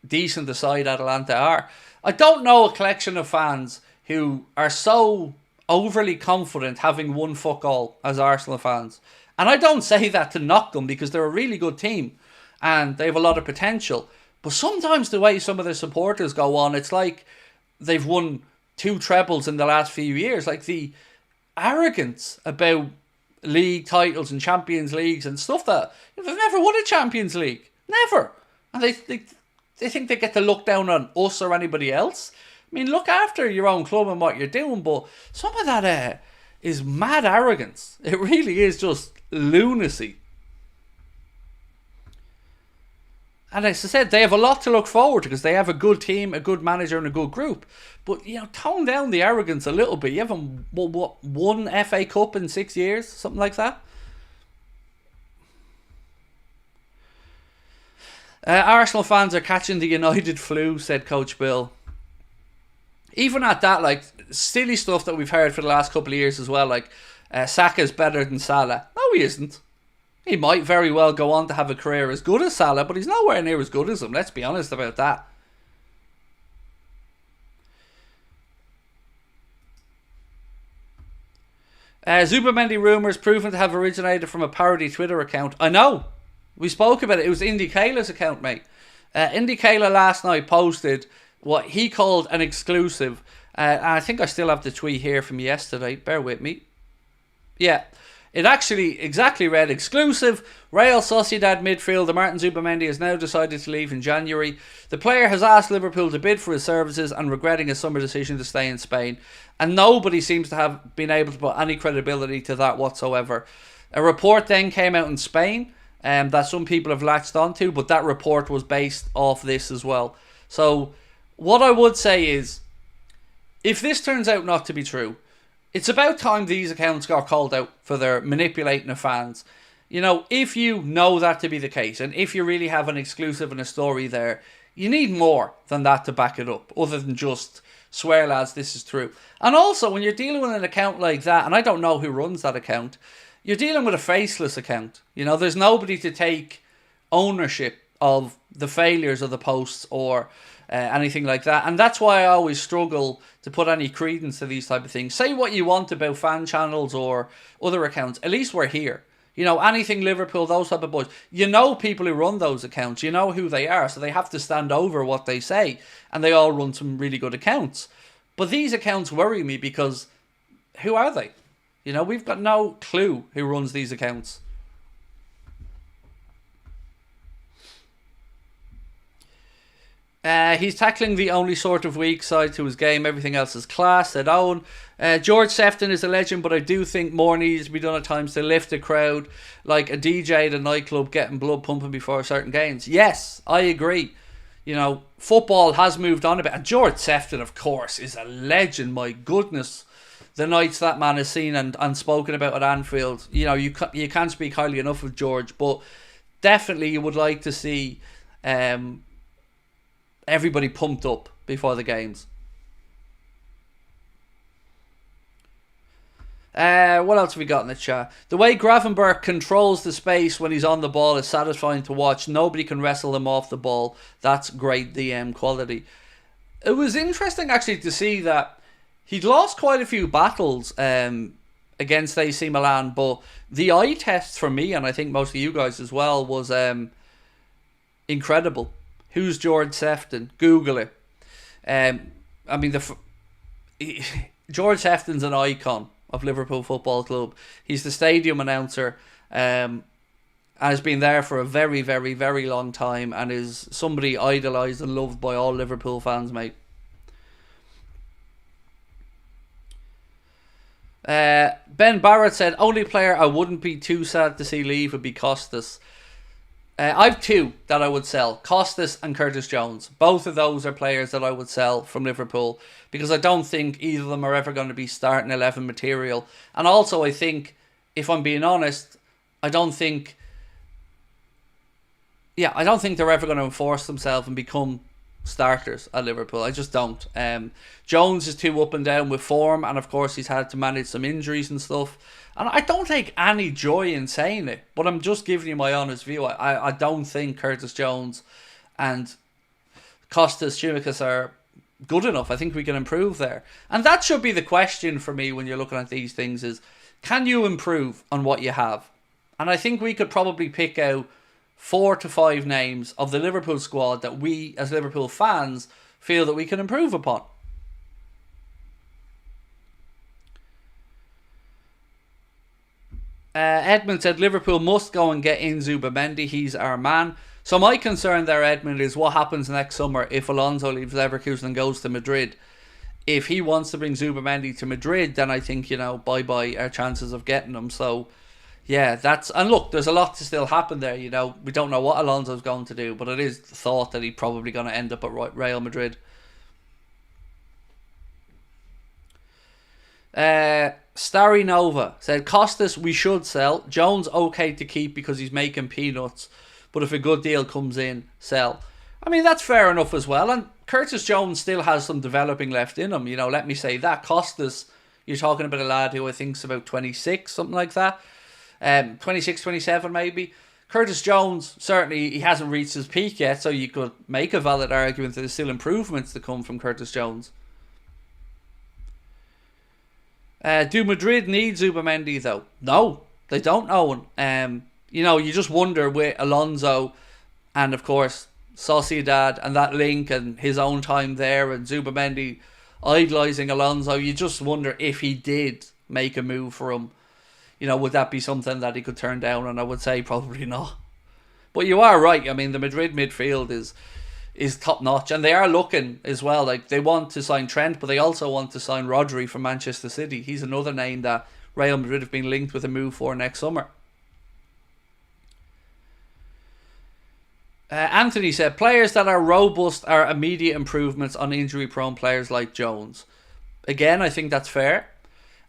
decent the side Atalanta are. I don't know a collection of fans who are so overly confident having won fuck all as Arsenal fans. And I don't say that to knock them, because they're a really good team and they have a lot of potential. But sometimes the way some of the supporters go on, it's like they've won 2 trebles in the last few years. Like the arrogance about league titles and Champions Leagues and stuff that they've never won a Champions League. Never. And they think they get to look down on us or anybody else. I mean, look after your own club and what you're doing, but some of that is mad arrogance. It really is just lunacy. And as I said, they have a lot to look forward to because they have a good team, a good manager and a good group. But, tone down the arrogance a little bit. You haven't won FA Cup in 6 years? Something like that? Arsenal fans are catching the United flu, said Coach Bill. Even at that, like, silly stuff that we've heard for the last couple of years as well, like, Saka's better than Salah. No, he isn't. He might very well go on to have a career as good as Salah, but he's nowhere near as good as him. Let's be honest about that. Zubimendi rumours proven to have originated from a parody Twitter account. I know. We spoke about it. It was Indy Kayla's account, mate. Indy Kayla last night posted what he called an exclusive. And I think I still have the tweet here from yesterday. Bear with me. Yeah. It actually exactly read, exclusive, Real Sociedad midfielder Martin Zubimendi has now decided to leave in January. The player has asked Liverpool to bid for his services and regretting his summer decision to stay in Spain. And nobody seems to have been able to put any credibility to that whatsoever. A report then came out in Spain that some people have latched onto, but that report was based off this as well. So what I would say is, if this turns out not to be true, it's about time these accounts got called out for their manipulating of fans. If you know that to be the case, and if you really have an exclusive and a story there, you need more than that to back it up, other than just swear, lads, this is true. And also, when you're dealing with an account like that, and I don't know who runs that account, you're dealing with a faceless account. There's nobody to take ownership of the failures of the posts or anything like that. And that's why I always struggle to put any credence to these type of things. Say what you want about fan channels or other accounts. At least we're here. Anything Liverpool, those type of boys. People who run those accounts. You know who they are. So they have to stand over what they say. And they all run some really good accounts. But these accounts worry me because who are they? We've got no clue who runs these accounts. He's tackling the only sort of weak side to his game. Everything else is class, said Owen. George Sefton is a legend, but I do think more needs to be done at times to lift a crowd, like a DJ at a nightclub getting blood pumping before certain games. Yes, I agree. Football has moved on a bit. And George Sefton, of course, is a legend. My goodness. The nights that man is seen and spoken about at Anfield. You can't speak highly enough of George, but definitely you would like to see everybody pumped up before the games. What else have we got in the chat? The way Gravenberch controls the space when he's on the ball is satisfying to watch. Nobody can wrestle him off the ball. That's great DM quality. It was interesting actually to see that he'd lost quite a few battles against AC Milan, but the eye test for me, and I think most of you guys as well, was incredible. Who's George Sefton? Google it. George Sefton's an icon of Liverpool Football Club. He's the stadium announcer and has been there for a very, very, very long time and is somebody idolised and loved by all Liverpool fans, mate. Ben Barrett said, only player I wouldn't be too sad to see leave would be Costas. I've two that I would sell. Costas and Curtis Jones. Both of those are players that I would sell from Liverpool because I don't think either of them are ever going to be starting 11 material. And also I think, if I'm being honest, I don't think they're ever going to enforce themselves and become starters at Liverpool. I just don't. Jones is too up and down with form, and of course he's had to manage some injuries and stuff. And I don't take any joy in saying it, but I'm just giving you my honest view. I don't think Curtis Jones and Kostas Tsimikas are good enough. I think we can improve there. And that should be the question for me when you're looking at these things is, can you improve on what you have? And I think we could probably pick out 4 to 5 names of the Liverpool squad that we, as Liverpool fans, feel that we can improve upon. Edmund said Liverpool must go and get in Zubimendi. He's our man. So my concern there, Edmund, is what happens next summer if Alonso leaves Leverkusen and goes to Madrid. If he wants to bring Zubimendi to Madrid, then I think, bye-bye our chances of getting him. So, yeah, and look, there's a lot to still happen there, We don't know what Alonso's going to do, but it is thought that he's probably going to end up at Real Madrid. Starry Nova said, Costas we should sell. Jones okay to keep because he's making peanuts. But if a good deal comes in, sell. I mean, that's fair enough as well. And Curtis Jones still has some developing left in him. Let me say that. Costas, you're talking about a lad who I think's about 26, something like that. 26, 27 maybe. Curtis Jones, certainly he hasn't reached his peak yet. So you could make a valid argument that there's still improvements to come from Curtis Jones. Do Madrid need Zubimendi though? No, they don't, Owen. You just wonder with Alonso and of course Sociedad and that link and his own time there and Zubimendi idolising Alonso, you just wonder if he did make a move for him, would that be something that he could turn down? And I would say probably not. But you are right. I mean, the Madrid midfield is top notch, and they are looking as well. Like, they want to sign Trent, but they also want to sign Rodri from Manchester City. He's another name that Real Madrid have been linked with a move for next summer. Anthony said, players that are robust are immediate improvements on injury-prone players like Jones. Again, I think that's fair.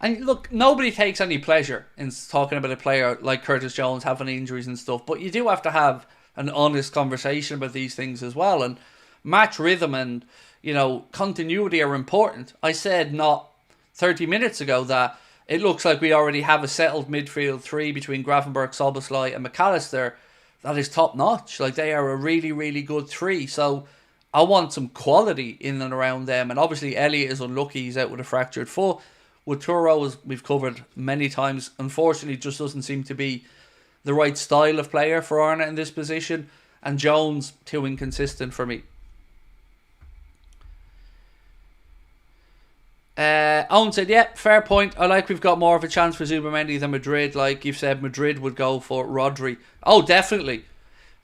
And look, nobody takes any pleasure in talking about a player like Curtis Jones having injuries and stuff, but you do have to have an honest conversation about these things as well. And match rhythm and, continuity are important. I said not 30 minutes ago that it looks like we already have a settled midfield three between Gravenberch, Szoboszlai and McAllister that is top notch. Like, they are a really, really good three. So I want some quality in and around them. And obviously Elliott is unlucky. He's out with a fractured foot. With Turo, as we've covered many times, unfortunately just doesn't seem to be the right style of player for Arna in this position. And Jones, too inconsistent for me. Owen said, yeah, fair point. I like we've got more of a chance for Zubimendi than Madrid. Like you've said, Madrid would go for Rodri. Oh, definitely.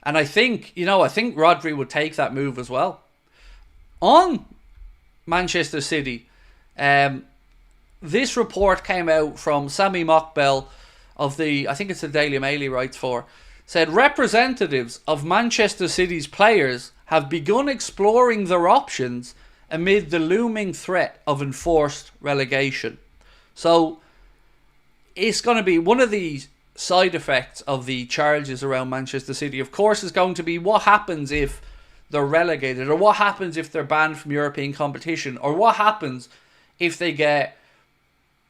And I think Rodri would take that move as well. On Manchester City, this report came out from Sami Mokbel of I think it's the Daily Mail he writes for, said representatives of Manchester City's players have begun exploring their options amid the looming threat of enforced relegation. So it's going to be one of the side effects of the charges around Manchester City, of course, is going to be what happens if they're relegated, or what happens if they're banned from European competition, or what happens if they get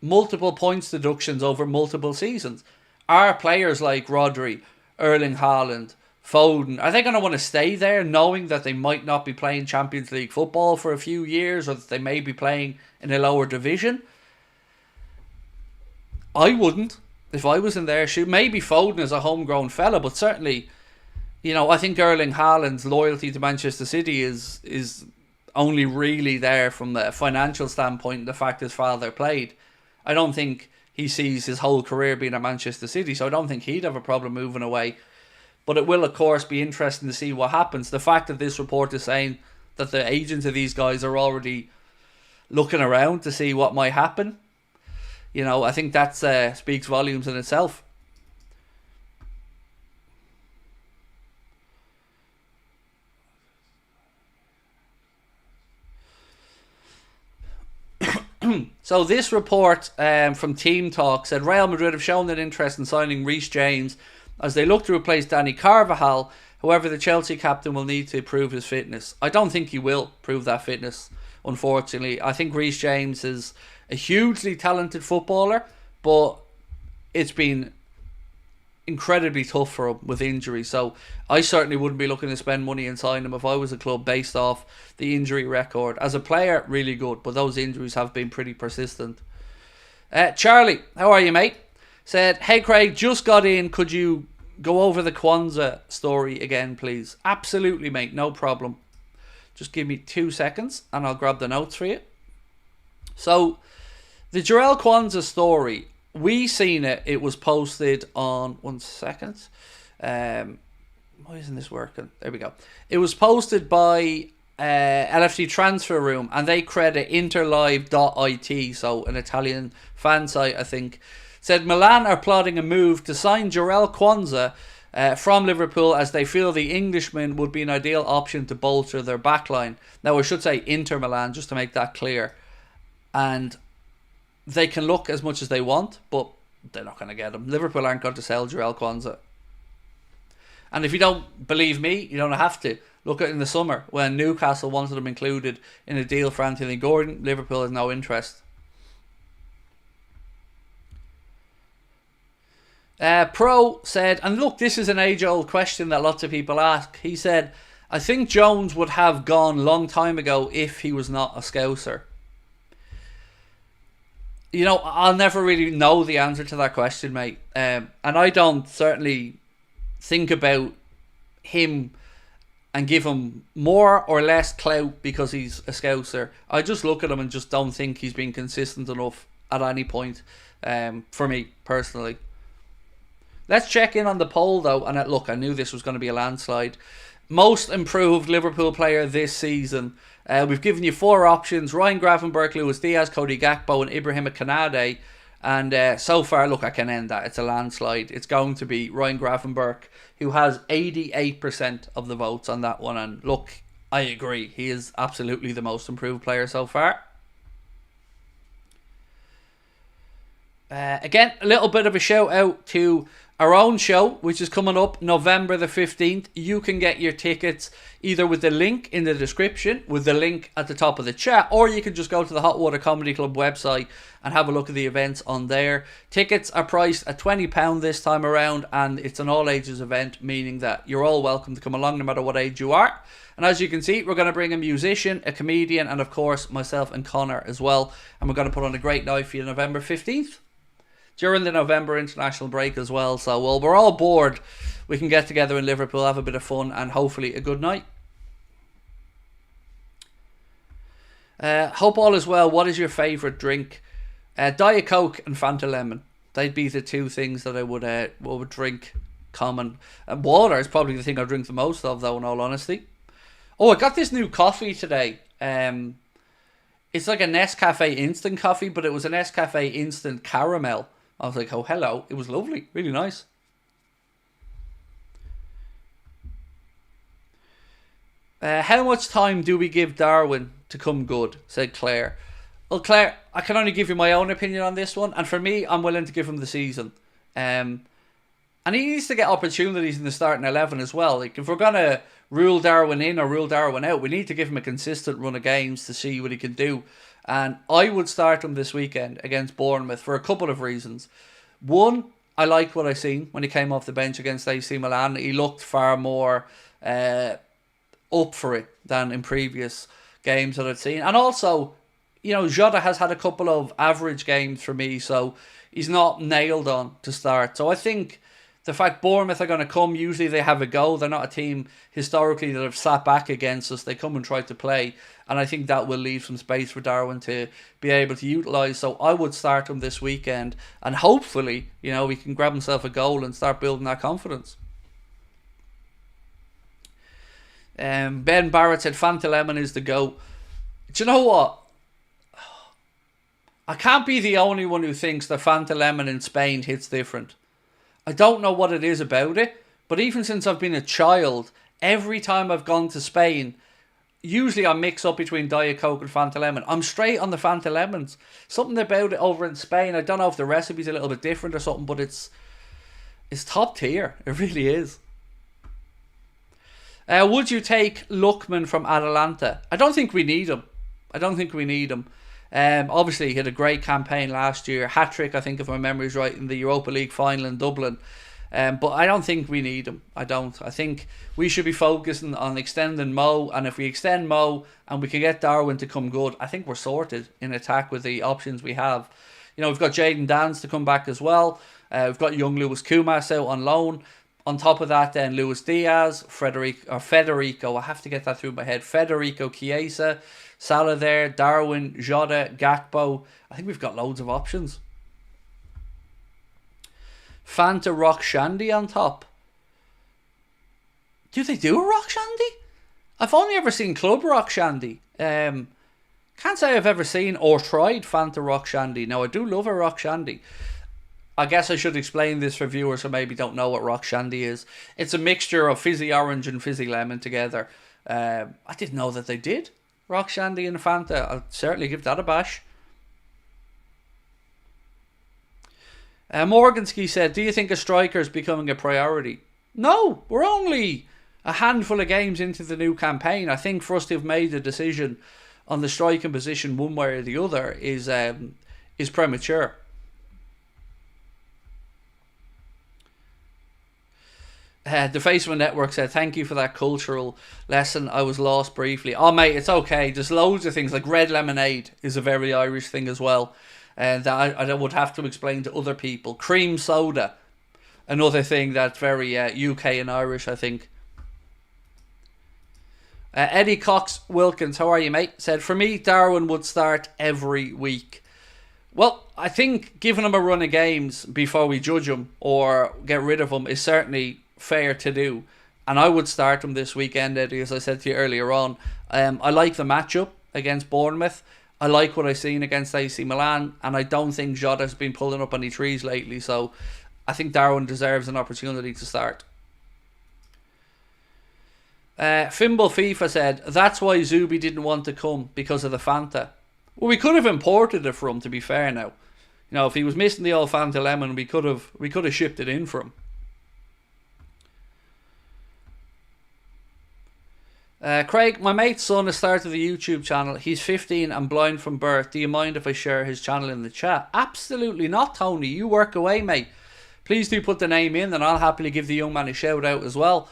multiple points deductions over multiple seasons. Are players like Rodri, Erling Haaland, Foden, are they going to want to stay there knowing that they might not be playing Champions League football for a few years, or that they may be playing in a lower division? I wouldn't if I was in their shoe. Maybe Foden is a homegrown fella, but certainly, I think Erling Haaland's loyalty to Manchester City is only really there from the financial standpoint, the fact his father played. I don't think he sees his whole career being at Manchester City, so I don't think he'd have a problem moving away. But it will, of course, be interesting to see what happens. The fact that this report is saying that the agents of these guys are already looking around to see what might happen, I think that speaks volumes in itself. So this report from Team Talk said Real Madrid have shown an interest in signing Reece James as they look to replace Dani Carvajal. However, the Chelsea captain will need to prove his fitness. I don't think he will prove that fitness, unfortunately. I think Reece James is a hugely talented footballer, but it's been incredibly tough for him with injury. So I certainly wouldn't be looking to spend money and sign him if I was a club based off the injury record. As a player, really good, but those injuries have been pretty persistent. Charlie, how are you, mate? Said, hey Craig, just got in. Could you go over the Quansah story again, please? Absolutely, mate. No problem. Just give me 2 seconds and I'll grab the notes for you. So, the Jarell Quansah story, we seen it. It was posted on... 1 second. Why isn't this working? There we go. It was posted by LFC Transfer Room, and they credit interlive.it, so an Italian fan site, I think. Said Milan are plotting a move to sign Jarell Quansah from Liverpool, as they feel the Englishman would be an ideal option to bolster their backline. Now, I should say Inter Milan, just to make that clear. And they can look as much as they want, but they're not going to get him. Liverpool aren't going to sell Jarell Quansah. And if you don't believe me, you don't have to. Look at in the summer when Newcastle wanted him included in a deal for Anthony Gordon. Liverpool has no interest. Pro said, and look, this is an age-old question that lots of people ask. He said, I think Jones would have gone long time ago if he was not a Scouser. You know, I'll never really know the answer to that question, mate. And I don't certainly think about him and give him more or less clout because he's a Scouser. I just look at him and just don't think he's been consistent enough at any point, for me personally. Let's check in on the poll though. And look, I knew this was going to be a landslide. Most improved Liverpool player this season. We've given you 4 options: Ryan Gravenberch, Luis Diaz, Cody Gakpo and Ibrahima Konate. And so far, look, I can end that. It's a landslide. It's going to be Ryan Gravenberch, who has 88% of the votes on that one. And look, I agree. He is absolutely the most improved player so far. Again, a little bit of a shout out to our own show, which is coming up November the 15th. You can get your tickets either with the link in the description, with the link at the top of the chat, or you can just go to the Hot Water Comedy Club website and have a look at the events on there. Tickets are priced at £20 this time around, and it's an all ages event, meaning that you're all welcome to come along no matter what age you are. And as you can see, we're going to bring a musician, a comedian, and of course myself and Connor as well. And we're going to put on a great night for you November 15th. During the November international break as well. So, well, we're all bored. We can get together in Liverpool, have a bit of fun, and hopefully a good night. Hope all is well. What is your favourite drink? Diet Coke and Fanta Lemon. They'd be the 2 things that I would drink common. And water is probably the thing I drink the most of, though, in all honesty. Oh, I got this new coffee today. It's like a Nescafe instant coffee, but it was a Nescafe instant caramel. I was like, oh, hello. It was lovely. Really nice. How much time do we give Darwin to come good? Said Claire. Well, Claire, I can only give you my own opinion on this one. And for me, I'm willing to give him the season. And he needs to get opportunities in the starting 11 as well. Like, if we're going to rule Darwin in or rule Darwin out, we need to give him a consistent run of games to see what he can do. And I would start him this weekend against Bournemouth for a couple of reasons. One, I liked what I seen when he came off the bench against AC Milan. He looked far more up for it than in previous games that I've seen. And also, you know, Jota has had a couple of average games for me, so he's not nailed on to start. So I think the fact Bournemouth are going to come, usually they have a go. They're not a team historically that have sat back against us. They come and try to play. And I think that will leave some space for Darwin to be able to utilise. So I would start him this weekend. And hopefully, you know, he can grab himself a goal and start building that confidence. Ben Barrett said Fanta Lemon is the go. Do you know what? I can't be the only one who thinks that Fanta Lemon in Spain hits different. I don't know what it is about it, but even since I've been a child, every time I've gone to Spain, usually I mix up between Diet Coke and Fanta Lemon. I'm straight on the Fanta Lemons. Something about it over in Spain, I don't know if the recipe's a little bit different or something, but it's top tier. It really is. Would you take Lookman from Atalanta? I don't think we need him. Obviously, he had a great campaign last year. Hat-trick, I think, if my memory is right, in the Europa League final in Dublin. But I don't think we need him. I don't. I think we should be focusing on extending Mo. And if we extend Mo and we can get Darwin to come good, I think we're sorted in attack with the options we have. You know, we've got Jayden Dance to come back as well. We've got young Lewis Kumas out on loan. On top of that, then Luis Diaz, Federico, I have to get that through my head. Federico Chiesa, Salah there, Darwin, Jota, Gakpo. I think we've got loads of options. Fanta Rock Shandy on top. Do they do a Rock Shandy? I've only ever seen Club Rock Shandy. Can't say I've ever seen or tried Fanta Rock Shandy. Now, I do love a Rock Shandy. I guess I should explain this for viewers who maybe don't know what Rock Shandy is. It's a mixture of fizzy orange and fizzy lemon together. I didn't know that they did Rock Shandy and Fanta. I'll certainly give that a bash. Morganski said, do you think a striker is becoming a priority? No, we're only a handful of games into the new campaign. I think for us to have made a decision on the striking position one way or the other is premature. The Facebook Network said, thank you for that cultural lesson. I was lost briefly. Oh, mate, it's okay. There's loads of things, like red lemonade is a very Irish thing as well. And that I would have to explain to other people. Cream soda, another thing that's very UK and Irish, I think. Eddie Cox Wilkins, how are you, mate? Said, for me, Darwin would start every week. Well, I think giving him a run of games before we judge him or get rid of him is certainly fair to do. And I would start him this weekend, Eddie, as I said to you earlier on. I like the matchup against Bournemouth. I like what I've seen against AC Milan. And I don't think Jota's been pulling up any trees lately. So I think Darwin deserves an opportunity to start. Fimble FIFA said, that's why Zubi didn't want to come, because of the Fanta. Well, we could have imported it for him, to be fair now. You know, if he was missing the old Fanta Lemon, we could have shipped it in for him. Craig, my mate's son has started the YouTube channel. He's 15 and blind from birth. Do you mind if I share his channel in the chat? Absolutely not, Tony. You work away, mate. Please do put the name in, and I'll happily give the young man a shout out as well.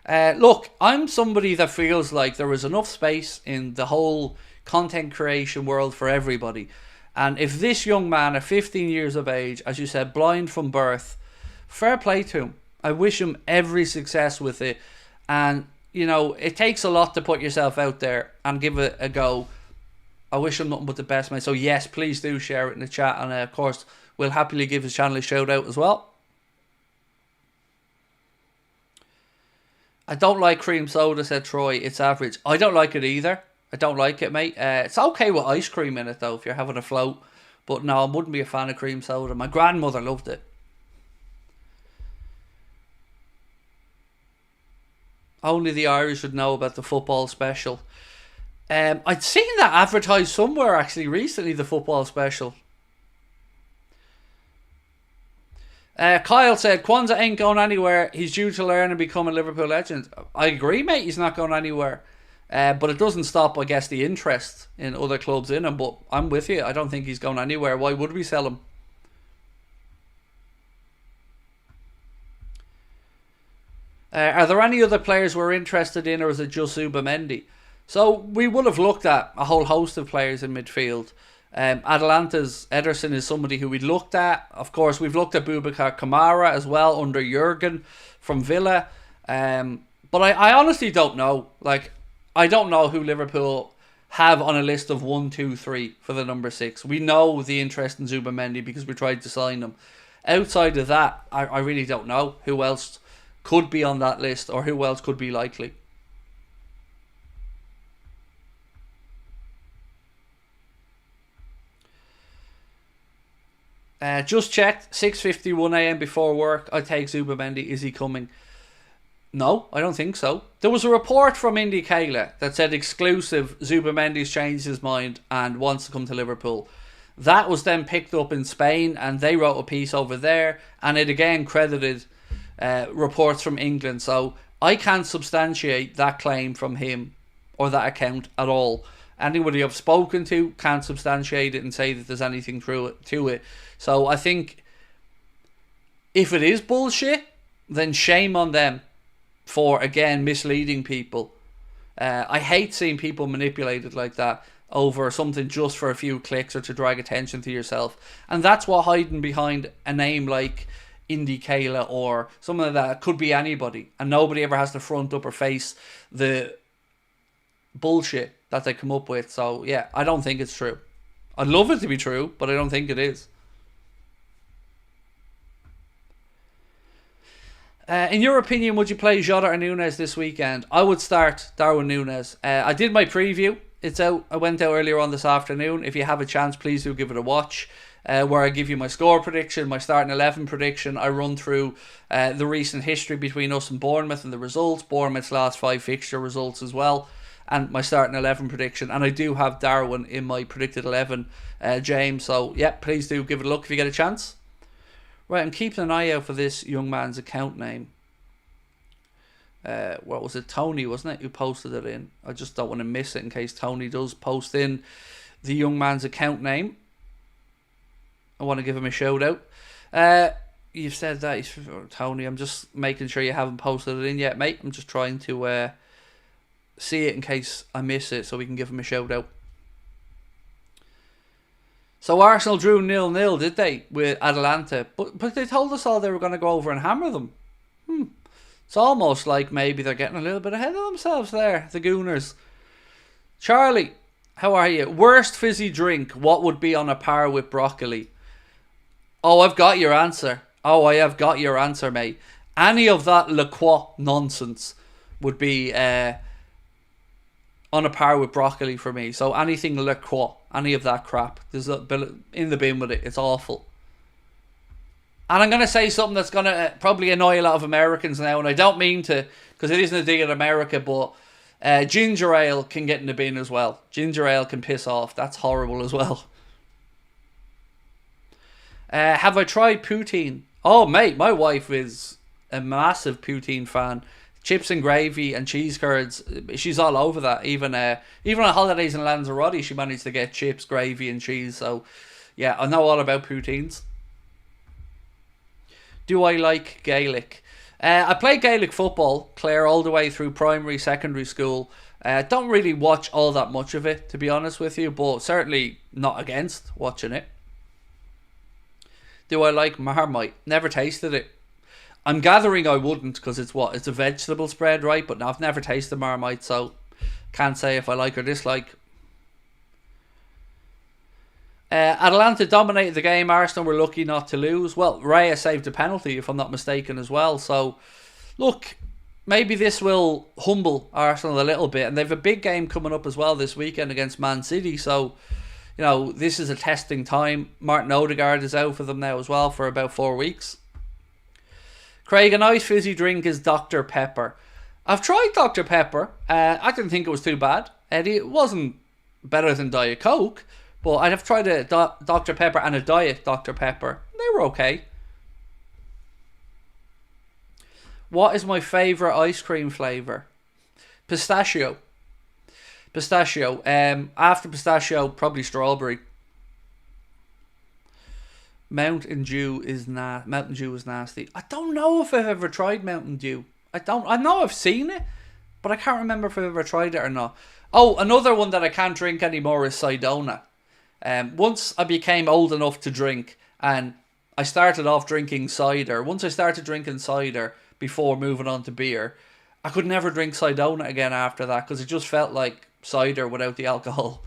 Look, I'm somebody that feels like there is enough space in the whole content creation world for everybody. And if this young man at 15 years of age, as you said, blind from birth, fair play to him. I wish him every success with it. And, you know, it takes a lot to put yourself out there and give it a go. I wish him nothing but the best, mate. So yes, please do share it in the chat. And of course, we'll happily give his channel a shout out as well. I don't like cream soda, said Troy. It's average. I don't like it either. I don't like it, mate. It's okay with ice cream in it, though, if you're having a float. But no, I wouldn't be a fan of cream soda. My grandmother loved it. Only the Irish would know about the football special. I'd seen that advertised somewhere, actually, recently, the football special. Kyle said, Quansah ain't going anywhere. He's due to learn and become a Liverpool legend. I agree, mate. He's not going anywhere. But it doesn't stop, I guess, the interest in other clubs in him. But I'm with you. I don't think he's going anywhere. Why would we sell him? Are there any other players we're interested in, or is it just Zubimendi? So we would have looked at a whole host of players in midfield. Atalanta's Ederson is somebody who we looked at. Of course, we've looked at Boubacar Kamara as well under Jurgen from Villa. But I honestly don't know. Like, I don't know who Liverpool have on a list of 1, 2, 3 for the number 6. We know the interest in Zubimendi because we tried to sign him. Outside of that, I really don't know who else could be on that list or who else could be likely. Just checked, 6:51 a.m. before work. I take Zubimendi. Is he coming? No, I don't think so. There was a report from Indy Kayla that said exclusive, Zubimendi's changed his mind and wants to come to Liverpool. That was then picked up in Spain and they wrote a piece over there, and it again credited reports from England. So I can't substantiate that claim from him or that account at all. Anybody I've spoken to can't substantiate it and say that there's anything to it. So I think if it is bullshit, then shame on them for, again, misleading people. I hate seeing people manipulated like that over something just for a few clicks or to drag attention to yourself. And that's what hiding behind a name like Indie Kayla or something like that. It could be anybody, and nobody ever has to front up or face the bullshit that they come up with. So yeah, I don't think it's true. I'd love it to be true, but I don't think it is. In your opinion, would you play Jota or Nunes this weekend? I would start Darwin Nunes. I did my preview. It's out. I went out earlier on this afternoon. If you have a chance, please do give it a watch. Where I give you my score prediction, my starting 11 prediction. I run through the recent history between us and Bournemouth and the results, Bournemouth's last 5 fixture results as well, and my starting 11 prediction. And I do have Darwin in my predicted 11, James. So yeah, please do give it a look if you get a chance. Right, I'm keeping an eye out for this young man's account name. What was it? Tony, wasn't it, who posted it in? I just don't want to miss it in case Tony does post in the young man's account name. I want to give him a shout out. You've said that, Tony. I'm just making sure you haven't posted it in yet, mate. I'm just trying to see it in case I miss it so we can give him a shout out. So Arsenal drew 0-0, did they, with Atalanta? But they told us all they were going to go over and hammer them. It's almost like maybe they're getting a little bit ahead of themselves there, the Gooners. Charlie, how are you? Worst fizzy drink, what would be on a par with broccoli? Oh, I've got your answer. Oh, I have got your answer, mate. Any of that Le Croix nonsense would be on a par with broccoli for me. So anything Le Croix, any of that crap, there's a in the bin with it. It's awful. And I'm going to say something that's going to probably annoy a lot of Americans now, and I don't mean to, because it isn't a dig at America, but ginger ale can get in the bin as well. Ginger ale can piss off. That's horrible as well. Have I tried poutine? Oh, mate, my wife is a massive poutine fan. Chips and gravy and cheese curds, she's all over that. Even on holidays in Lanzarote, she managed to get chips, gravy and cheese. So, yeah, I know all about poutines. Do I like Gaelic? I played Gaelic football, Clare, all the way through primary, secondary school. Don't really watch all that much of it, to be honest with you, but certainly not against watching it. Do I like Marmite? Never tasted it. I'm gathering I wouldn't, because it's a vegetable spread, right? But I've never tasted Marmite, so can't say if I like or dislike. Atalanta dominated the game. Arsenal were lucky not to lose. Well, Raya saved a penalty, if I'm not mistaken, as well. So, look, maybe this will humble Arsenal a little bit. And they have a big game coming up as well this weekend against Man City. So, you know, this is a testing time. Martin Odegaard is out for them now as well for about 4 weeks. Craig, a nice fizzy drink is Dr. Pepper. I've tried Dr. Pepper. I didn't think it was too bad. It wasn't better than Diet Coke. But I'd have tried a Dr. Pepper and a Diet Dr. Pepper. They were okay. What is my favourite ice cream flavour? Pistachio. Pistachio. After pistachio, probably strawberry. Mountain Dew is nasty. I don't know if I've ever tried Mountain Dew. I know I've seen it, but I can't remember if I've ever tried it or not. Oh, another one that I can't drink anymore is Sidona. Once I became old enough to drink, and I started off drinking cider. Once I started drinking cider before moving on to beer, I could never drink Sidona again after that, because it just felt like cider without the alcohol.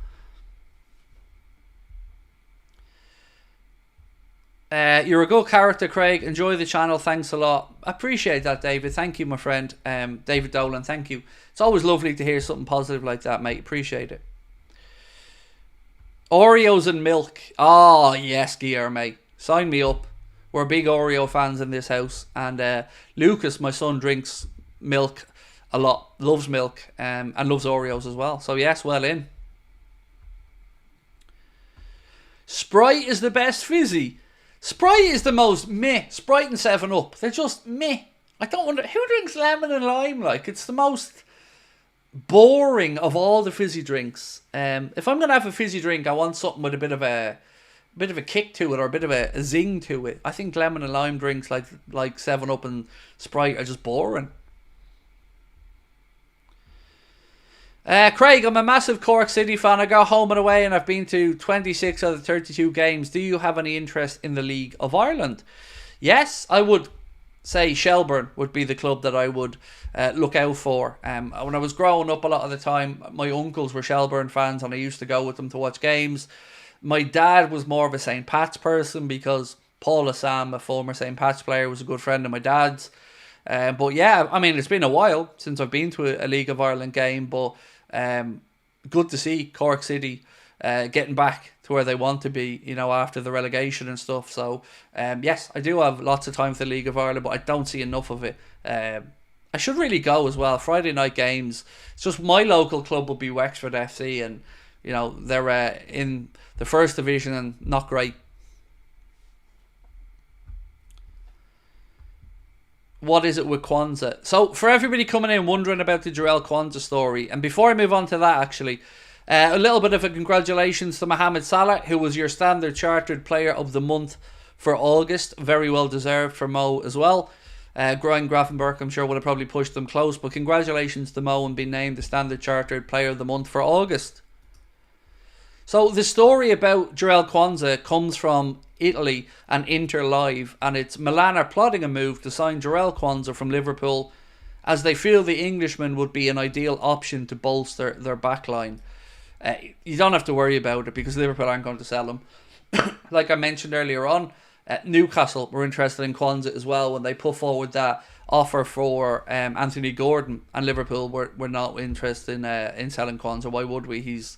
You're a good character, Craig. Enjoy the channel. Thanks a lot. I appreciate that, David. Thank you, my friend. David Dolan, thank you. It's always lovely to hear something positive like that, mate. Appreciate it. Oreos and milk. Oh, yes, Gear, mate. Sign me up. We're big Oreo fans in this house. And Lucas, my son, drinks milk a lot. Loves milk and loves Oreos as well. So, yes, well in. Sprite is the best fizzy. Sprite is the most meh. Sprite and 7-Up. They're just meh. I don't wonder. Who drinks lemon and lime? Like, it's the most boring of all the fizzy drinks. If I'm gonna have a fizzy drink, I want something with a bit of a kick to it, or a bit of a zing to it. I think lemon and lime drinks like 7-Up and Sprite are just boring. Craig, I'm a massive Cork City fan. I go home and away, and I've been to 26 out of 32 games. Do you have any interest in the League of Ireland? yes, I would say Shelbourne would be the club that I would look out for. When I was growing up, a lot of the time, my uncles were Shelbourne fans, and I used to go with them to watch games. My dad was more of a St. Pat's person because Paul Assam, a former St. Pat's player, was a good friend of my dad's. But yeah, I mean, it's been a while since I've been to a League of Ireland game, but good to see Cork City getting back to where they want to be, you know, after the relegation and stuff. So yes, I do have lots of time for the League of Ireland, but I don't see enough of it. I should really go as well. Friday night games. It's just my local club will be Wexford FC, and you know they're in the first division and not great. What is it with Quansah? So for everybody coming in wondering about the Jarell Quansah story, and before I move on to that, actually, a little bit of a congratulations to Mohamed Salah, who was your Standard Chartered Player of the Month for August. Very well deserved for Mo as well. Brian Grafenberg, I'm sure, would have probably pushed them close, but congratulations to Mo on being named the Standard Chartered Player of the Month for August. So the story about Jarell Quansah comes from Italy and Inter Live, and it's Milan are plotting a move to sign Jarell Quansah from Liverpool as they feel the Englishman would be an ideal option to bolster their backline. You don't have to worry about it because Liverpool aren't going to sell him. Like I mentioned earlier on, Newcastle were interested in Quansah as well when they put forward that offer for Anthony Gordon, and Liverpool were not interested in selling Quansah. Why would we? He's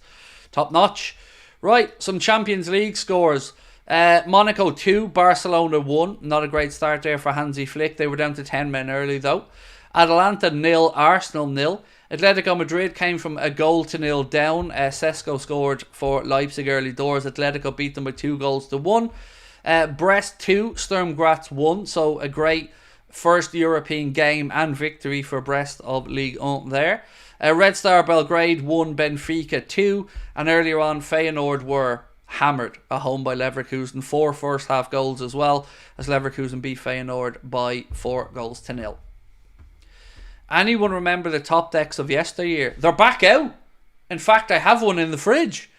top notch. Right, some Champions League scores. Monaco 2, Barcelona 1. Not a great start there for Hansi Flick. They were down to 10 men early though. Atalanta 0, Arsenal 0. Atletico Madrid came from a 0-0 down. Sesko scored for Leipzig early doors. Atletico beat them by 2-1. Brest 2, Sturm Graz 1. So a great first European game and victory for Brest of Ligue 1 there. Red Star Belgrade 1, Benfica 2. And earlier on, Feyenoord were hammered at home by Leverkusen. 4 first half goals as well, as Leverkusen beat Feyenoord by 4-0. Anyone remember the top decks of yesteryear? They're back out. In fact, I have one in the fridge.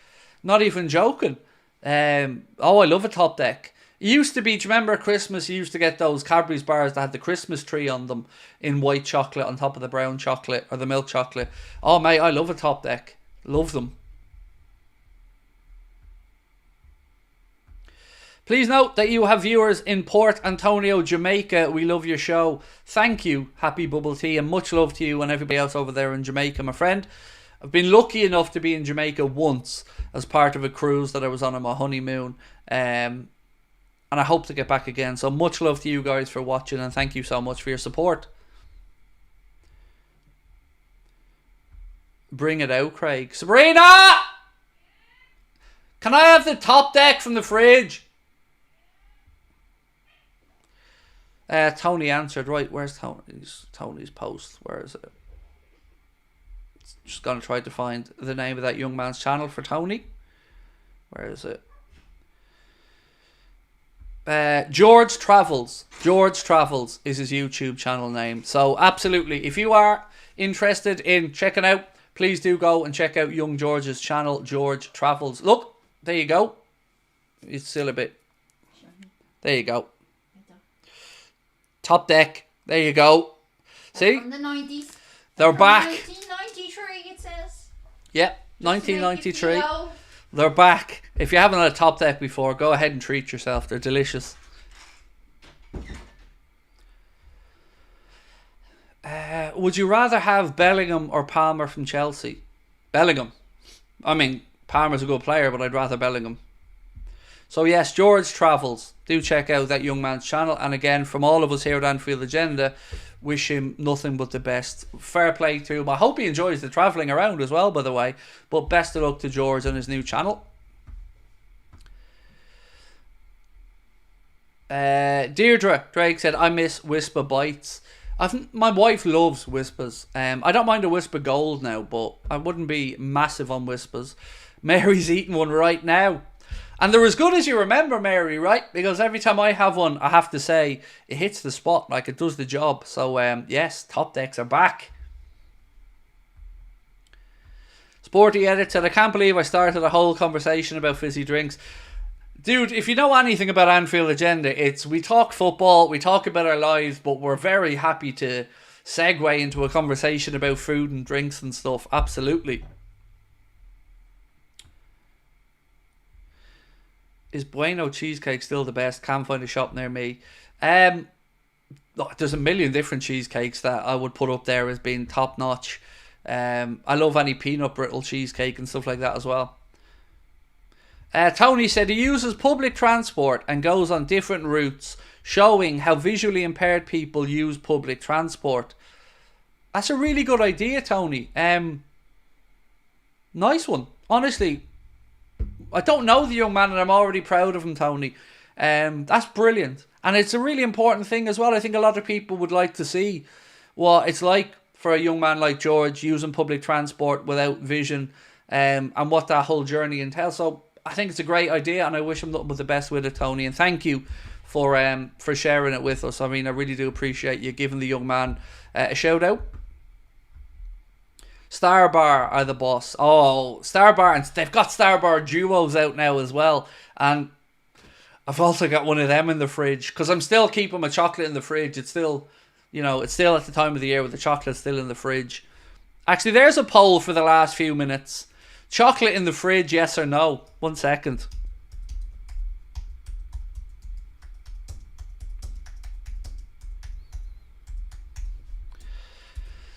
Not even joking. I love a top deck. It used to be, do you remember at Christmas, you used to get those Cadbury's bars that had the Christmas tree on them in white chocolate on top of the brown chocolate or the milk chocolate. Oh mate, I love a top deck. Love them. Please note that you have viewers in Port Antonio, Jamaica. We love your show. Thank you, Happy Bubble Tea, and much love to you and everybody else over there in Jamaica, my friend. I've been lucky enough to be in Jamaica once as part of a cruise that I was on my honeymoon. And I hope to get back again. So much love to you guys for watching, and thank you so much for your support. Bring it out, Craig. Sabrina! Can I have the top deck from the fridge? Tony answered. Right, where's Tony's post? Where is it? Just going to try to find the name of that young man's channel for Tony. Where is it? George Travels. George Travels is his YouTube channel name. So absolutely, if you are interested in checking out, please do go and check out young George's channel, George Travels. Look, there you go. It's still a bit. There you go. Top deck. There you go. See?
From the 90s.
They're back.
1993 it says.
Yeah, 1993. They're back. If you haven't had a top deck before, go ahead and treat yourself. They're delicious. Would you rather have Bellingham or Palmer from Chelsea? Bellingham. I mean, Palmer's a good player, but I'd rather Bellingham. So yes, George Travels. Do check out that young man's channel. And again, from all of us here at Anfield Agenda, wish him nothing but the best. Fair play to him. I hope he enjoys the travelling around as well, by the way. But best of luck to George on his new channel. Deirdre Drake said, I miss Whisper Bites. My wife loves Whispers. I don't mind a Whisper Gold now, but I wouldn't be massive on Whispers. Mary's eating one right now. And they're as good as you remember, Mary, right? Because every time I have one, I have to say, it hits the spot, like it does the job. So, yes, top decks are back. Sporty Edit said, I can't believe I started a whole conversation about fizzy drinks. Dude, if you know anything about Anfield Agenda, it's we talk football, we talk about our lives, but we're very happy to segue into a conversation about food and drinks and stuff. Absolutely. Is Bueno cheesecake still the best? Can't find a shop near me. Look, there's a million different cheesecakes that I would put up there as being top notch. I love any peanut brittle cheesecake and stuff like that as well. Tony said he uses public transport and goes on different routes, showing how visually impaired people use public transport. That's a really good idea, Tony. Nice one. Honestly, I don't know the young man and I'm already proud of him, Tony. That's brilliant. And it's a really important thing as well. I think a lot of people would like to see what it's like for a young man like George using public transport without vision, and what that whole journey entails. So I think it's a great idea, and I wish him nothing but the best with it, Tony. And thank you for sharing it with us. I mean, I really do appreciate you giving the young man a shout out. Star Bar are the boss. Oh, Star Bar, and they've got Star Bar duos out now as well. And I've also got one of them in the fridge because I'm still keeping my chocolate in the fridge. It's still, it's still at the time of the year with the chocolate still in the fridge. Actually, there's a poll for the last few minutes. Chocolate in the fridge, yes or no? 1 second.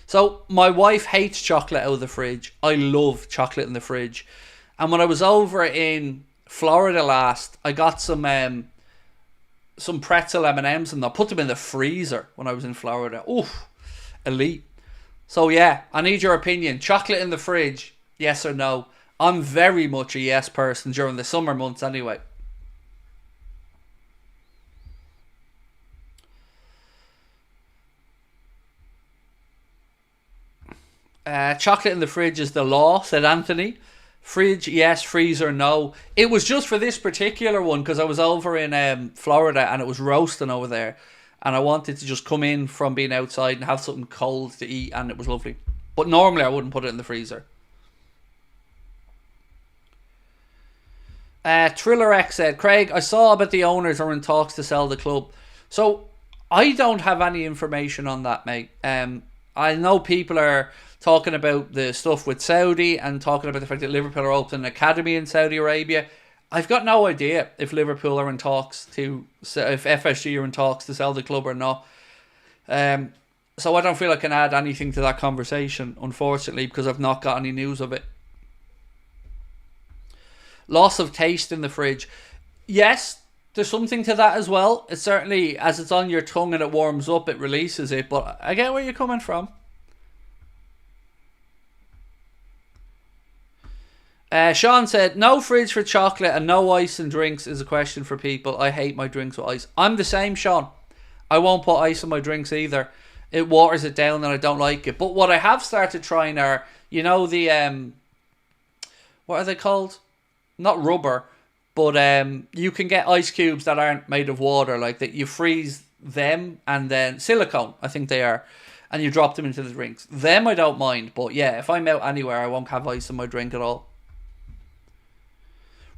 So, my wife hates chocolate out of the fridge. I love chocolate in the fridge. And when I was over in Florida last, I got some pretzel M&Ms and I put them in the freezer when I was in Florida. Oof, elite. So yeah, I need your opinion. Chocolate in the fridge, yes or no? I'm very much a yes person during the summer months anyway. Chocolate in the fridge is the law, said Anthony. Fridge, yes. Freezer, no. It was just for this particular one because I was over in Florida and it was roasting over there. And I wanted to just come in from being outside and have something cold to eat, and it was lovely. But normally I wouldn't put it in the freezer. Thriller X said, Craig, I saw that the owners are in talks to sell the club. So I don't have any information on that, mate. I know people are talking about the stuff with Saudi and talking about the fact that Liverpool are opening an academy in Saudi Arabia. I've got no idea if Liverpool are in talks if FSG are in talks to sell the club or not. So I don't feel I can add anything to that conversation, unfortunately, because I've not got any news of it. Loss of taste in the fridge. Yes, there's something to that as well. It's certainly, as it's on your tongue and it warms up, it releases it. But I get where you're coming from. Sean said, no fridge for chocolate and no ice in drinks is a question for people. I hate my drinks with ice. I'm the same, Sean. I won't put ice in my drinks either. It waters it down and I don't like it. But what I have started trying are, the, what are they called? Not rubber, but you can get ice cubes that aren't made of water. Like that, you freeze them and then silicone, I think they are. And you drop them into the drinks. Them I don't mind. But yeah, if I'm out anywhere, I won't have ice in my drink at all.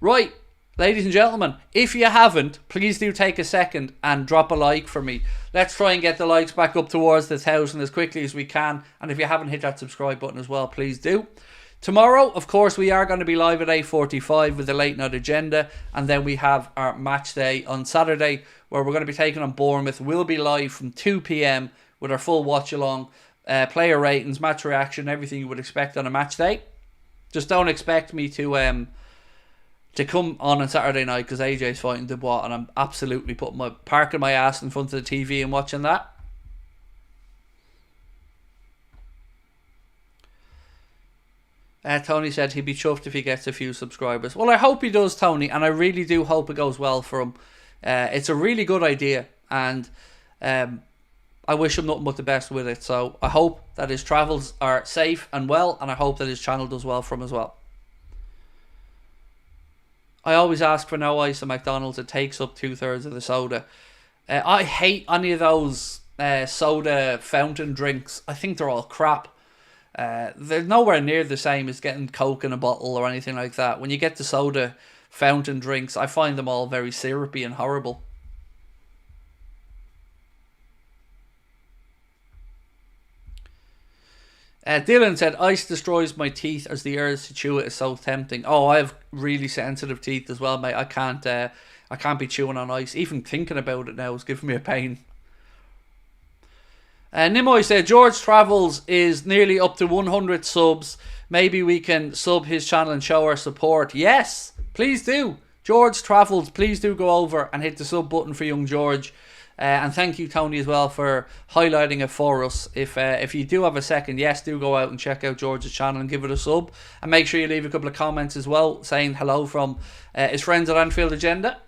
Right, ladies and gentlemen, if you haven't, please do take a second and drop a like for me. Let's try and get the likes back up towards the 1,000 as quickly as we can. And if you haven't hit that subscribe button as well, please do. Tomorrow, of course, we are going to be live at 8:45 with the late night agenda. And then we have our match day on Saturday where we're going to be taking on Bournemouth. We'll be live from 2 p.m. with our full watch along, player ratings, match reaction, everything you would expect on a match day. Just don't expect me to come on Saturday night because AJ's fighting Dubois and I'm absolutely parking my ass in front of the TV and watching that. Tony said he'd be chuffed if he gets a few subscribers. Well, I hope he does, Tony, and I really do hope it goes well for him. It's a really good idea, and I wish him nothing but the best with it. So I hope that his travels are safe and well, and I hope that his channel does well for him as well. I always ask for no ice at McDonald's. It takes up 2/3 of the soda. I hate any of those soda fountain drinks. I think they're all crap. They're nowhere near the same as getting Coke in a bottle or anything like that. When you get the soda fountain drinks. I find them all very syrupy and horrible. Dylan said, ice destroys my teeth as the urge to chew it is so tempting. Oh, I have really sensitive teeth as well, mate. I can't be chewing on ice. Even thinking about it now is giving me a pain. Nimoy said, George Travels is nearly up to 100 subs. Maybe we can sub his channel and show our support. Yes, please do. George Travels, please do go over and hit the sub button for young George. And thank you, Tony, as well, for highlighting it for us. If you do have a second, yes, do go out and check out George's channel and give it a sub. And make sure you leave a couple of comments as well, saying hello from his friends at Anfield Agenda.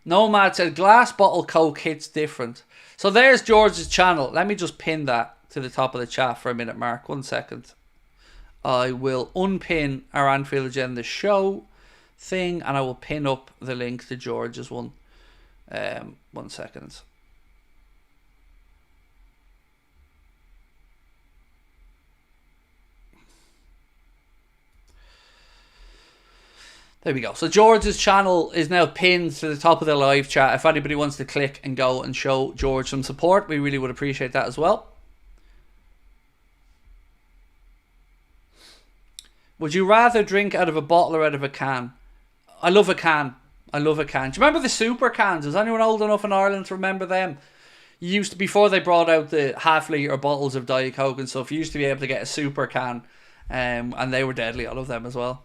Nomad said, glass bottle Coke hits different. So there's George's channel. Let me just pin that to the top of the chat for a minute, Mark. 1 second. I will unpin our Anfield Agenda show thing, and I will pin up the link to George's one. 1 second. There we go. So George's channel is now pinned to the top of the live chat. If anybody wants to click and go and show George some support, we really would appreciate that as well. Would you rather drink out of a bottle or out of a can? I love a can. I love a can. Do you remember the super cans? Is anyone old enough in Ireland to remember them? You used to, before they brought out the half-litre bottles of Diet Coke and stuff, you used to be able to get a super can. And they were deadly. I love them as well.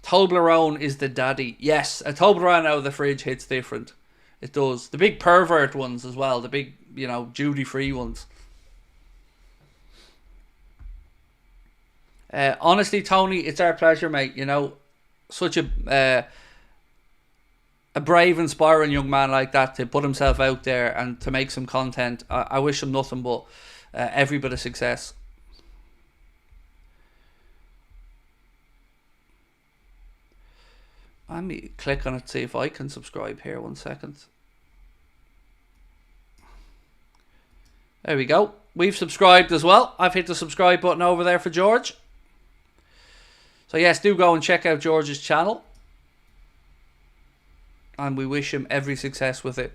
Toblerone is the daddy. Yes, a Toblerone out of the fridge hits different. It does. The big pervert ones as well. The big, duty-free ones. Honestly, Tony, it's our pleasure, mate. Such a brave, inspiring young man like that to put himself out there and to make some content. I wish him nothing but every bit of success. Let me click on it, see if I can subscribe here. 1 second. There we go. We've subscribed as well. I've hit the subscribe button over there for George. So yes, do go and check out George's channel. And we wish him every success with it.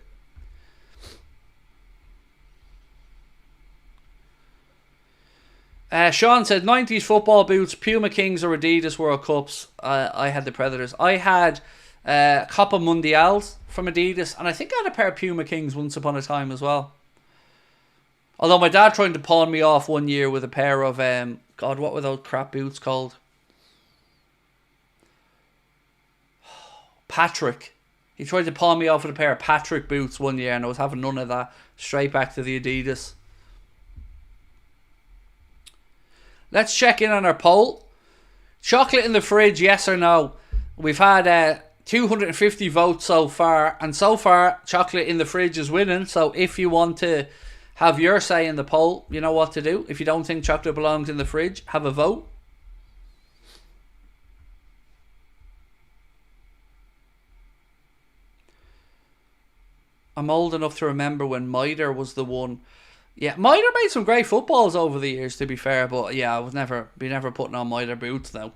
Sean said, 90s football boots, Puma Kings or Adidas World Cups. I had the Predators. I had Copa Mundials from Adidas. And I think I had a pair of Puma Kings once upon a time as well. Although my dad tried to pawn me off one year with a pair of, God, what were those crap boots called? Patrick. He tried to pawn me off with a pair of Patrick boots one year, and I was having none of that. Straight back to the Adidas. Let's check in on our poll. Chocolate in the fridge, yes or no? We've had 250 votes so far, and so far chocolate in the fridge is winning. So if you want to have your say in the poll, you know what to do. If you don't think chocolate belongs in the fridge, have a vote. I'm old enough to remember when Mitre was the one. Yeah, Mitre made some great footballs over the years, to be fair. But yeah, I was never putting on Mitre boots now.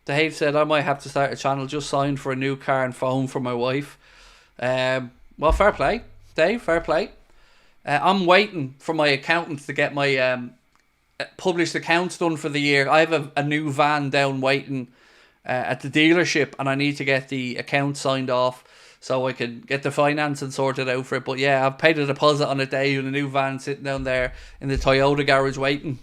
Dave said, I might have to start a channel. Just signed for a new car and phone for my wife. Well, fair play, Dave, fair play. I'm waiting for my accountant to get my published accounts done for the year. I have a new van down waiting at the dealership, and I need to get the account signed off so I can get the financing sorted out for it. But yeah, I've paid a deposit on a day with a new van sitting down there in the Toyota garage waiting.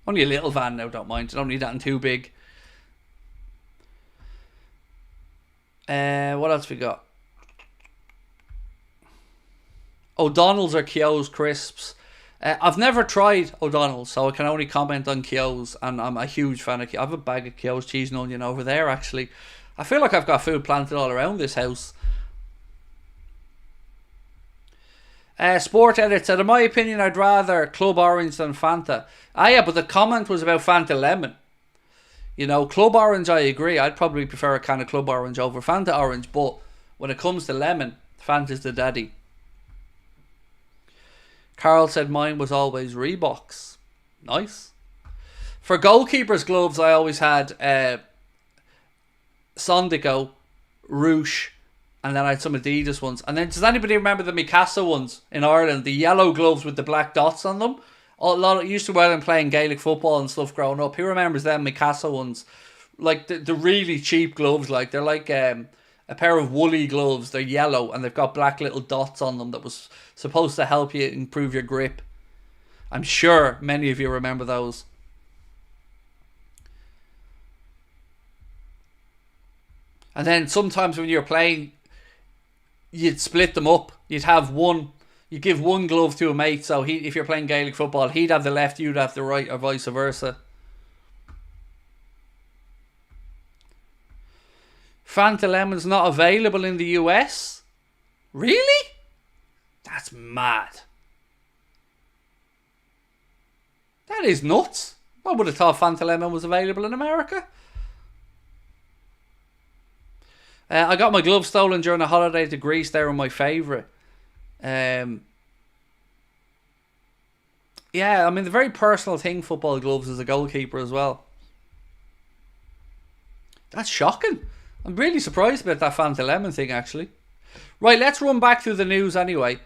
Only a little van now, don't mind. I don't need that too big. What else we got? O'Donnell's or Keogh's crisps. I've never tried O'Donnell's, so I can only comment on Keogh's, and I'm a huge fan of Keogh's. I have a bag of Keogh's cheese and onion over there, actually. I feel like I've got food planted all around this house. Sport Edit said, in my opinion, I'd rather Club Orange than Fanta. Yeah, but the comment was about Fanta Lemon. Club Orange, I agree. I'd probably prefer a can of Club Orange over Fanta Orange, but when it comes to lemon, Fanta's the daddy. Carl said mine was always Reeboks. Nice. For goalkeeper's gloves, I always had Sondico, Roosh, and then I had some Adidas ones. And then, does anybody remember the Mikasa ones in Ireland? The yellow gloves with the black dots on them? Used to wear them playing Gaelic football and stuff growing up. Who remembers them Mikasa ones? Like the really cheap gloves. Like they're like a pair of woolly gloves. They're yellow and they've got black little dots on them that was supposed to help you improve your grip. I'm sure many of you remember those. And then sometimes when you're playing, you'd split them up. You'd give one glove to a mate. So if you're playing Gaelic football, he'd have the left, you'd have the right, or vice versa. Fanta Lemon's not available in the US? Really? That's mad. That is nuts. I would have thought Fanta Lemon was available in America. I got my gloves stolen during a holiday to Greece. They were my favourite. Yeah, I mean, the very personal thing, football gloves, as a goalkeeper as well. That's shocking. I'm really surprised about that Fanta Lemon thing, actually. Right, let's run back through the news anyway.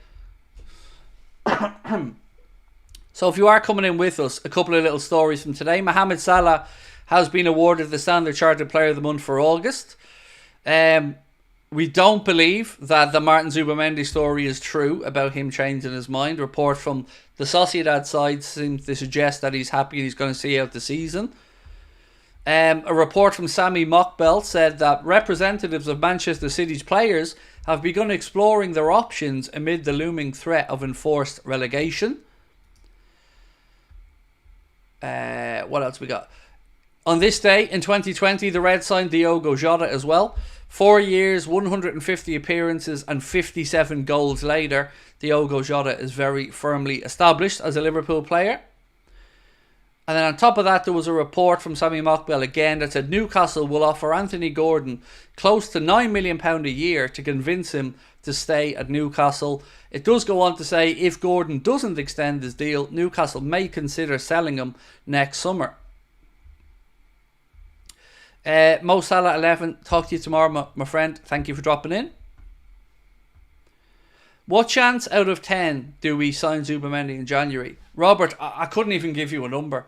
So if you are coming in with us, a couple of little stories from today. Mohamed Salah has been awarded the Standard Chartered Player of the Month for August. We don't believe that the Martin Zubimendi story is true about him changing his mind. Report from the Sociedad side seems to suggest that he's happy and he's going to see out the season. A report from Sami Mokbel said that representatives of Manchester City's players have begun exploring their options amid the looming threat of enforced relegation. What else we got? On this day in 2020, the Reds signed Diogo Jota as well. 4 years, 150 appearances and 57 goals later, Diogo Jota is very firmly established as a Liverpool player. And then on top of that, there was a report from Sami Mokbel again that said Newcastle will offer Anthony Gordon close to £9 million a year to convince him to stay at Newcastle. It does go on to say if Gordon doesn't extend his deal, Newcastle may consider selling him next summer. Mo Salah 11, talk to you tomorrow, my friend. Thank you for dropping in. What chance out of 10 do we sign Zubimendi in January? Robert, I couldn't even give you a number.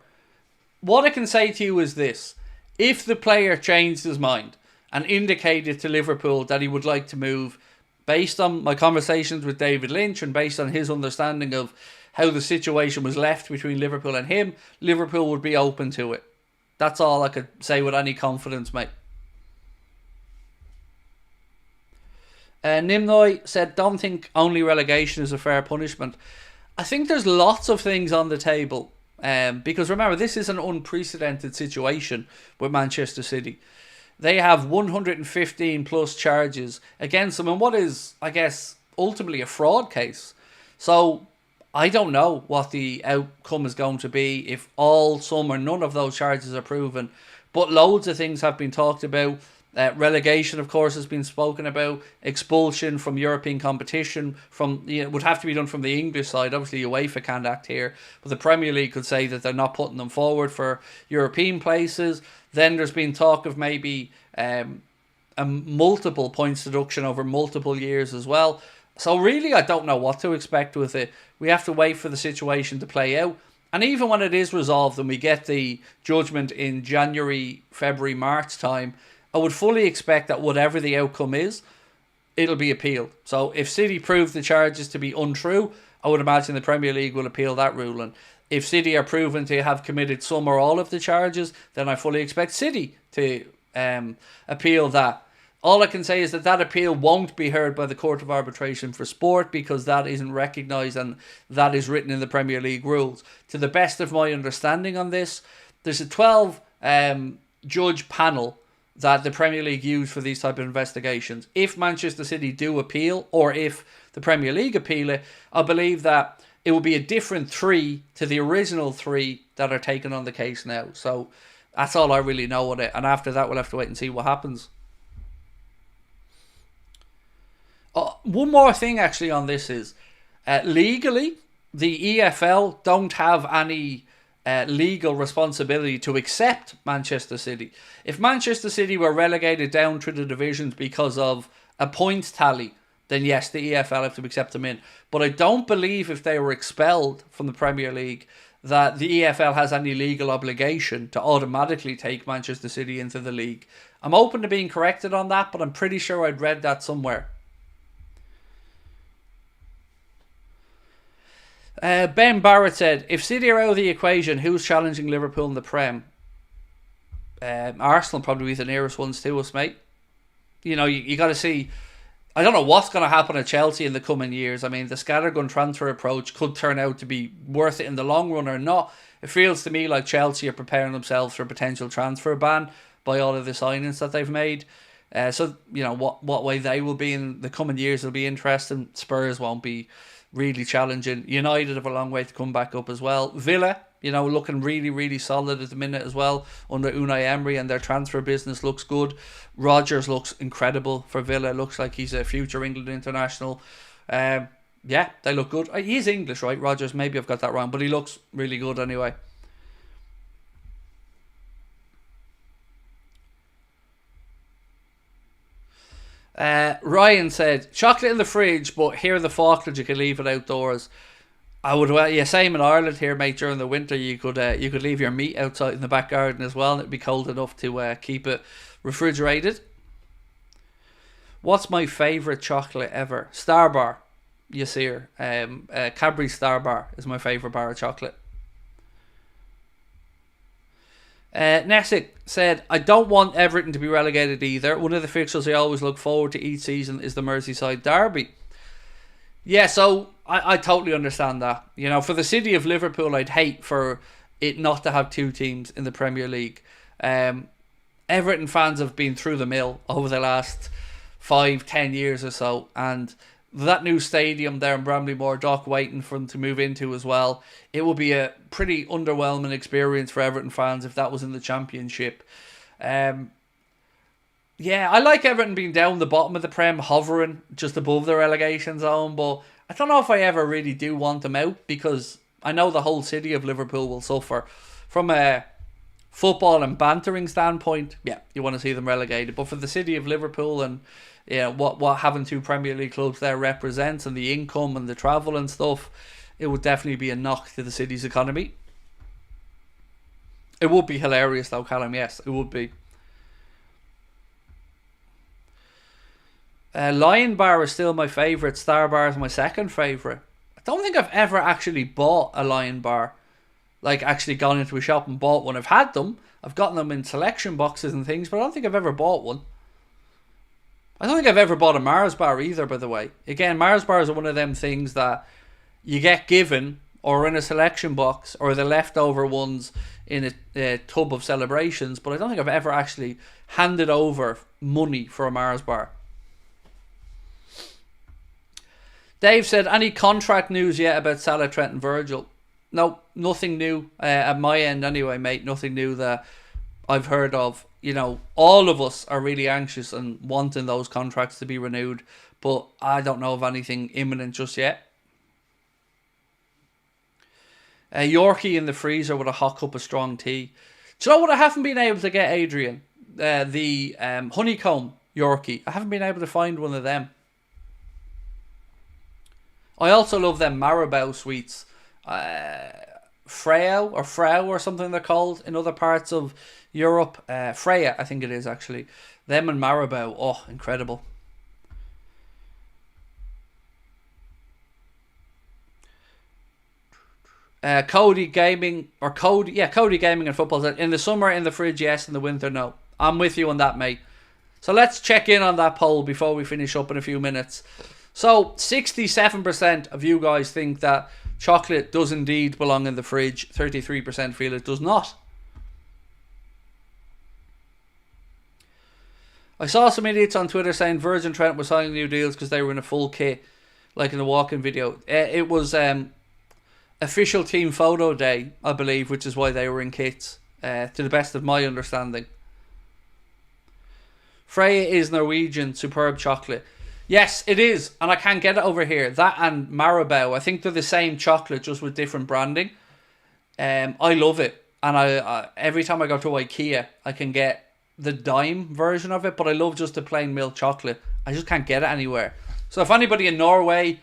What I can say to you is this. If the player changed his mind and indicated to Liverpool that he would like to move, based on my conversations with David Lynch and based on his understanding of how the situation was left between Liverpool and him, Liverpool would be open to it. That's all I could say with any confidence, mate. Nimnoy said, don't think only relegation is a fair punishment. I think there's lots of things on the table. Because remember, this is an unprecedented situation with Manchester City. They have 115 plus charges against them in what is, I guess, ultimately a fraud case. So I don't know what the outcome is going to be if all, some or none of those charges are proven. But loads of things have been talked about. Relegation, of course, has been spoken about. Expulsion from European competition would have to be done from the English side. Obviously, UEFA can't act here. But the Premier League could say that they're not putting them forward for European places. Then there's been talk of maybe a multiple points deduction over multiple years as well. So really, I don't know what to expect with it. We have to wait for the situation to play out. And even when it is resolved and we get the judgment in January, February, March time, I would fully expect that whatever the outcome is, it'll be appealed. So if City prove the charges to be untrue, I would imagine the Premier League will appeal that ruling. If City are proven to have committed some or all of the charges, then I fully expect City to appeal that. All I can say is that that appeal won't be heard by the Court of Arbitration for Sport because that isn't recognised and that is written in the Premier League rules. To the best of my understanding on this, there's a 12 judge panel that the Premier League use for these type of investigations. If Manchester City do appeal or if the Premier League appeal it, I believe that it will be a different 3 to the original 3 that are taken on the case now. So that's all I really know on it. And after that, we'll have to wait and see what happens. One more thing actually on this is legally the EFL don't have any legal responsibility to accept Manchester City. If Manchester City were relegated down through the divisions because of a points tally, then yes, the EFL have to accept them in. But I don't believe if they were expelled from the Premier League that the EFL has any legal obligation to automatically take Manchester City into the league. I'm open to being corrected on that, but I'm pretty sure I'd read that somewhere. Ben Barrett said, if City are out of the equation, who's challenging Liverpool in the Prem? Arsenal probably be the nearest ones to us, mate. You know, you got to see. I don't know what's going to happen at Chelsea in the coming years. I mean, the scattergun transfer approach could turn out to be worth it in the long run or not. It feels to me like Chelsea are preparing themselves for a potential transfer ban by all of the signings that they've made. So, you know, what way they will be in the coming years will be interesting. Spurs won't be really challenging. United have a long way to come back up as well. Villa, you know, looking really, really solid at the minute as well under Unai Emery, and their transfer business looks good. Rodgers looks incredible for Villa. Looks like he's a future England international. Yeah, they look good. He's English, right, Rodgers? Maybe I've got that wrong, but he looks really good anyway. Ryan said, chocolate in the fridge, but here in the Falklands you can leave it outdoors. I would, well, yeah, same in Ireland here, mate. During the winter, you could leave your meat outside in the back garden as well, and it'd be cold enough to keep it refrigerated. What's my favourite chocolate ever? Star Bar, Yasir. Cadbury Star Bar is my favourite bar of chocolate. Nessic said, I don't want Everton to be relegated either. One of the fixtures I always look forward to each season is the Merseyside Derby. Yeah, so I totally understand that. You know, for the city of Liverpool, I'd hate for it not to have two teams in the Premier League. Everton fans have been through the mill over the last 5-10 years or so, and that new stadium there in Bramley-Moore Dock waiting for them to move into as well. It will be a pretty underwhelming experience for Everton fans if that was in the Championship. Yeah, I like Everton being down the bottom of the Prem, hovering just above the relegation zone, but I don't know if I ever really do want them out, because I know the whole city of Liverpool will suffer. From a football and bantering standpoint, yeah, you want to see them relegated, but for the city of Liverpool and what having two Premier League clubs there represents, and the income and the travel and stuff, it would definitely be a knock to the city's economy. It would be hilarious though, Callum, yes, it would be. Lion Bar is still my favourite. Star Bar is my second favourite. I don't think I've ever actually bought a Lion Bar. Like, actually gone into a shop and bought one. I've had them. I've gotten them in selection boxes and things, but I don't think I've ever bought one. I don't think I've ever bought a Mars Bar either, by the way. Again, Mars Bars are one of them things that you get given, or in a selection box, or the leftover ones in a tub of celebrations, but I don't think I've ever actually handed over money for a Mars Bar. Dave said, any contract news yet about Salah, Trent and Virgil? No, nothing new at my end anyway, mate. Nothing new that I've heard of. You know, all of us are really anxious and wanting those contracts to be renewed, but I don't know of anything imminent just yet. Yorkie in the freezer with a hot cup of strong tea. Do you know what I haven't been able to get, Adrian? The honeycomb Yorkie. I haven't been able to find one of them. I also love them Marabou sweets. Freo or Frau or something they're called in other parts of Europe. Freya, I think it is actually. Them and Marabou. Oh, incredible. Cody Gaming and football. In the summer, in the fridge, yes. In the winter, no. I'm with you on that, mate. So let's check in on that poll before we finish up in a few minutes. So 67% of you guys think that chocolate does indeed belong in the fridge. 33% feel it does not. I saw some idiots on Twitter saying Virgin Trent were signing new deals because they were in a full kit, like in the walk-in video. It was official team photo day, I believe, which is why they were in kits, to the best of my understanding. Freya is Norwegian, superb chocolate. Yes, it is, and I can't get it over here. That and Marabou, I think they're the same chocolate, just with different branding. I love it, and I every time I go to IKEA, I can get the dime version of it, but I love just the plain milk chocolate. I just can't get it anywhere. So if anybody in Norway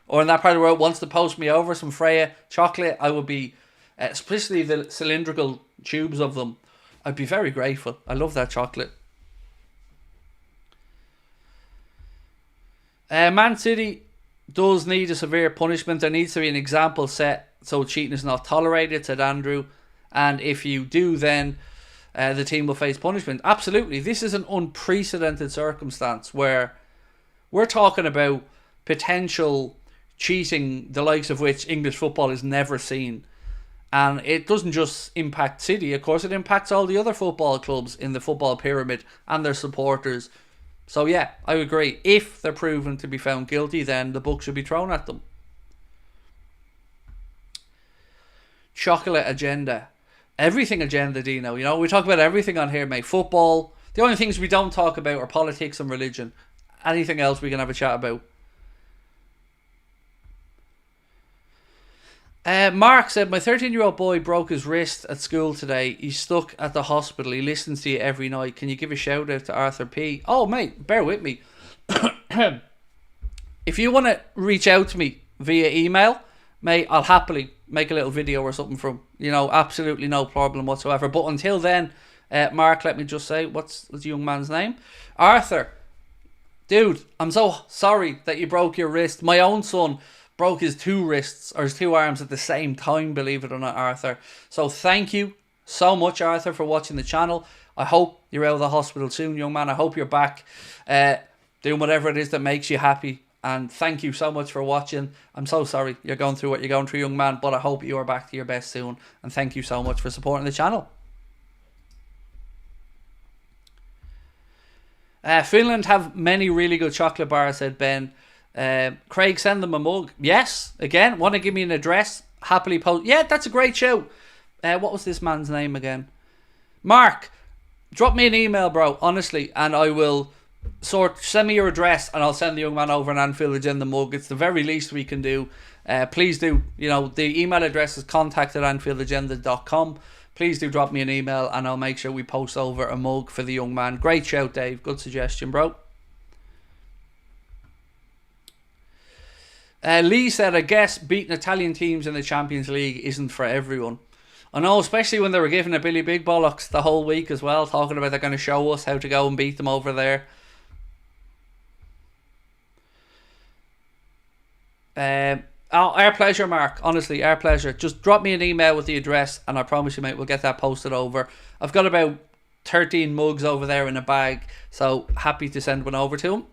or in that part of the world wants to post me over some Freya chocolate, I would be, especially the cylindrical tubes of them, I'd be very grateful. I love that chocolate. Man City does need a severe punishment. There needs to be an example set so cheating is not tolerated, said Andrew. And if you do, then the team will face punishment. Absolutely. This is an unprecedented circumstance where we're talking about potential cheating, the likes of which English football has never seen. And it doesn't just impact City, of course, it impacts all the other football clubs in the football pyramid and their supporters. So yeah, I agree. If they're proven to be found guilty, then the book should be thrown at them. Chocolate agenda. Everything agenda, Dino. You know, we talk about everything on here, mate. Football. The only things we don't talk about are politics and religion. Anything else we can have a chat about. Mark said, my 13-year-old boy broke his wrist at school today. He's stuck at the hospital. He listens to you every night. Can you give a shout out to Arthur P? Oh, mate, bear with me. If you want to reach out to me via email, mate, I'll happily make a little video or something from, you know, absolutely no problem whatsoever. But until then, Mark, let me just say, what's the young man's name? Arthur. Dude, I'm so sorry that you broke your wrist. My own son broke his two wrists or his two arms at the same time, believe it or not, Arthur. So thank you so much, Arthur, for watching the channel. I hope you're out of the hospital soon, young man. I hope you're back doing whatever it is that makes you happy. And thank you so much for watching. I'm so sorry you're going through what you're going through, young man, but I hope you are back to your best soon. And thank you so much for supporting the channel. Finland have many really good chocolate bars, said Ben. Craig, send them a mug. Yes, again, want to give me an address? Happily post. Yeah, that's a great show. What was this man's name again? Mark, drop me an email, bro, honestly, and I will send me your address and I'll send the young man over an Anfield Agenda mug. It's the very least we can do. Please do, you know, the email address is contact@anfieldagenda.com. Please do drop me an email and I'll make sure we post over a mug for the young man. Great shout, Dave. Good suggestion, bro. Lee said, I guess beating Italian teams in the Champions League isn't for everyone. I know, especially when they were giving a Billy Big Bollocks the whole week as well, talking about they're going to show us how to go and beat them over there. Our pleasure, Mark. Honestly, our pleasure. Just drop me an email with the address and I promise you, mate, we'll get that posted over. I've got about 13 mugs over there in a bag, so happy to send one over to him.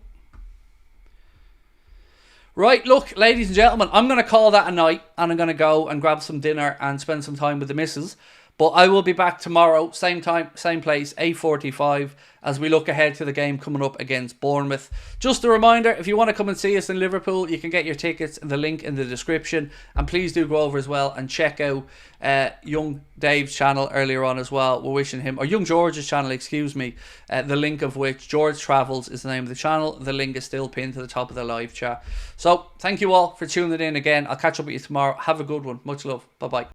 Right, look, ladies and gentlemen, I'm going to call that a night and I'm going to go and grab some dinner and spend some time with the missus. But I will be back tomorrow, same time, same place, 8:45, as we look ahead to the game coming up against Bournemouth. Just a reminder, if you want to come and see us in Liverpool, you can get your tickets in the link in the description. And please do go over as well and check out young Dave's channel earlier on as well. We're wishing him, or young George's channel, excuse me, the link of which, George Travels is the name of the channel. The link is still pinned to the top of the live chat. So, thank you all for tuning in again. I'll catch up with you tomorrow. Have a good one. Much love. Bye-bye.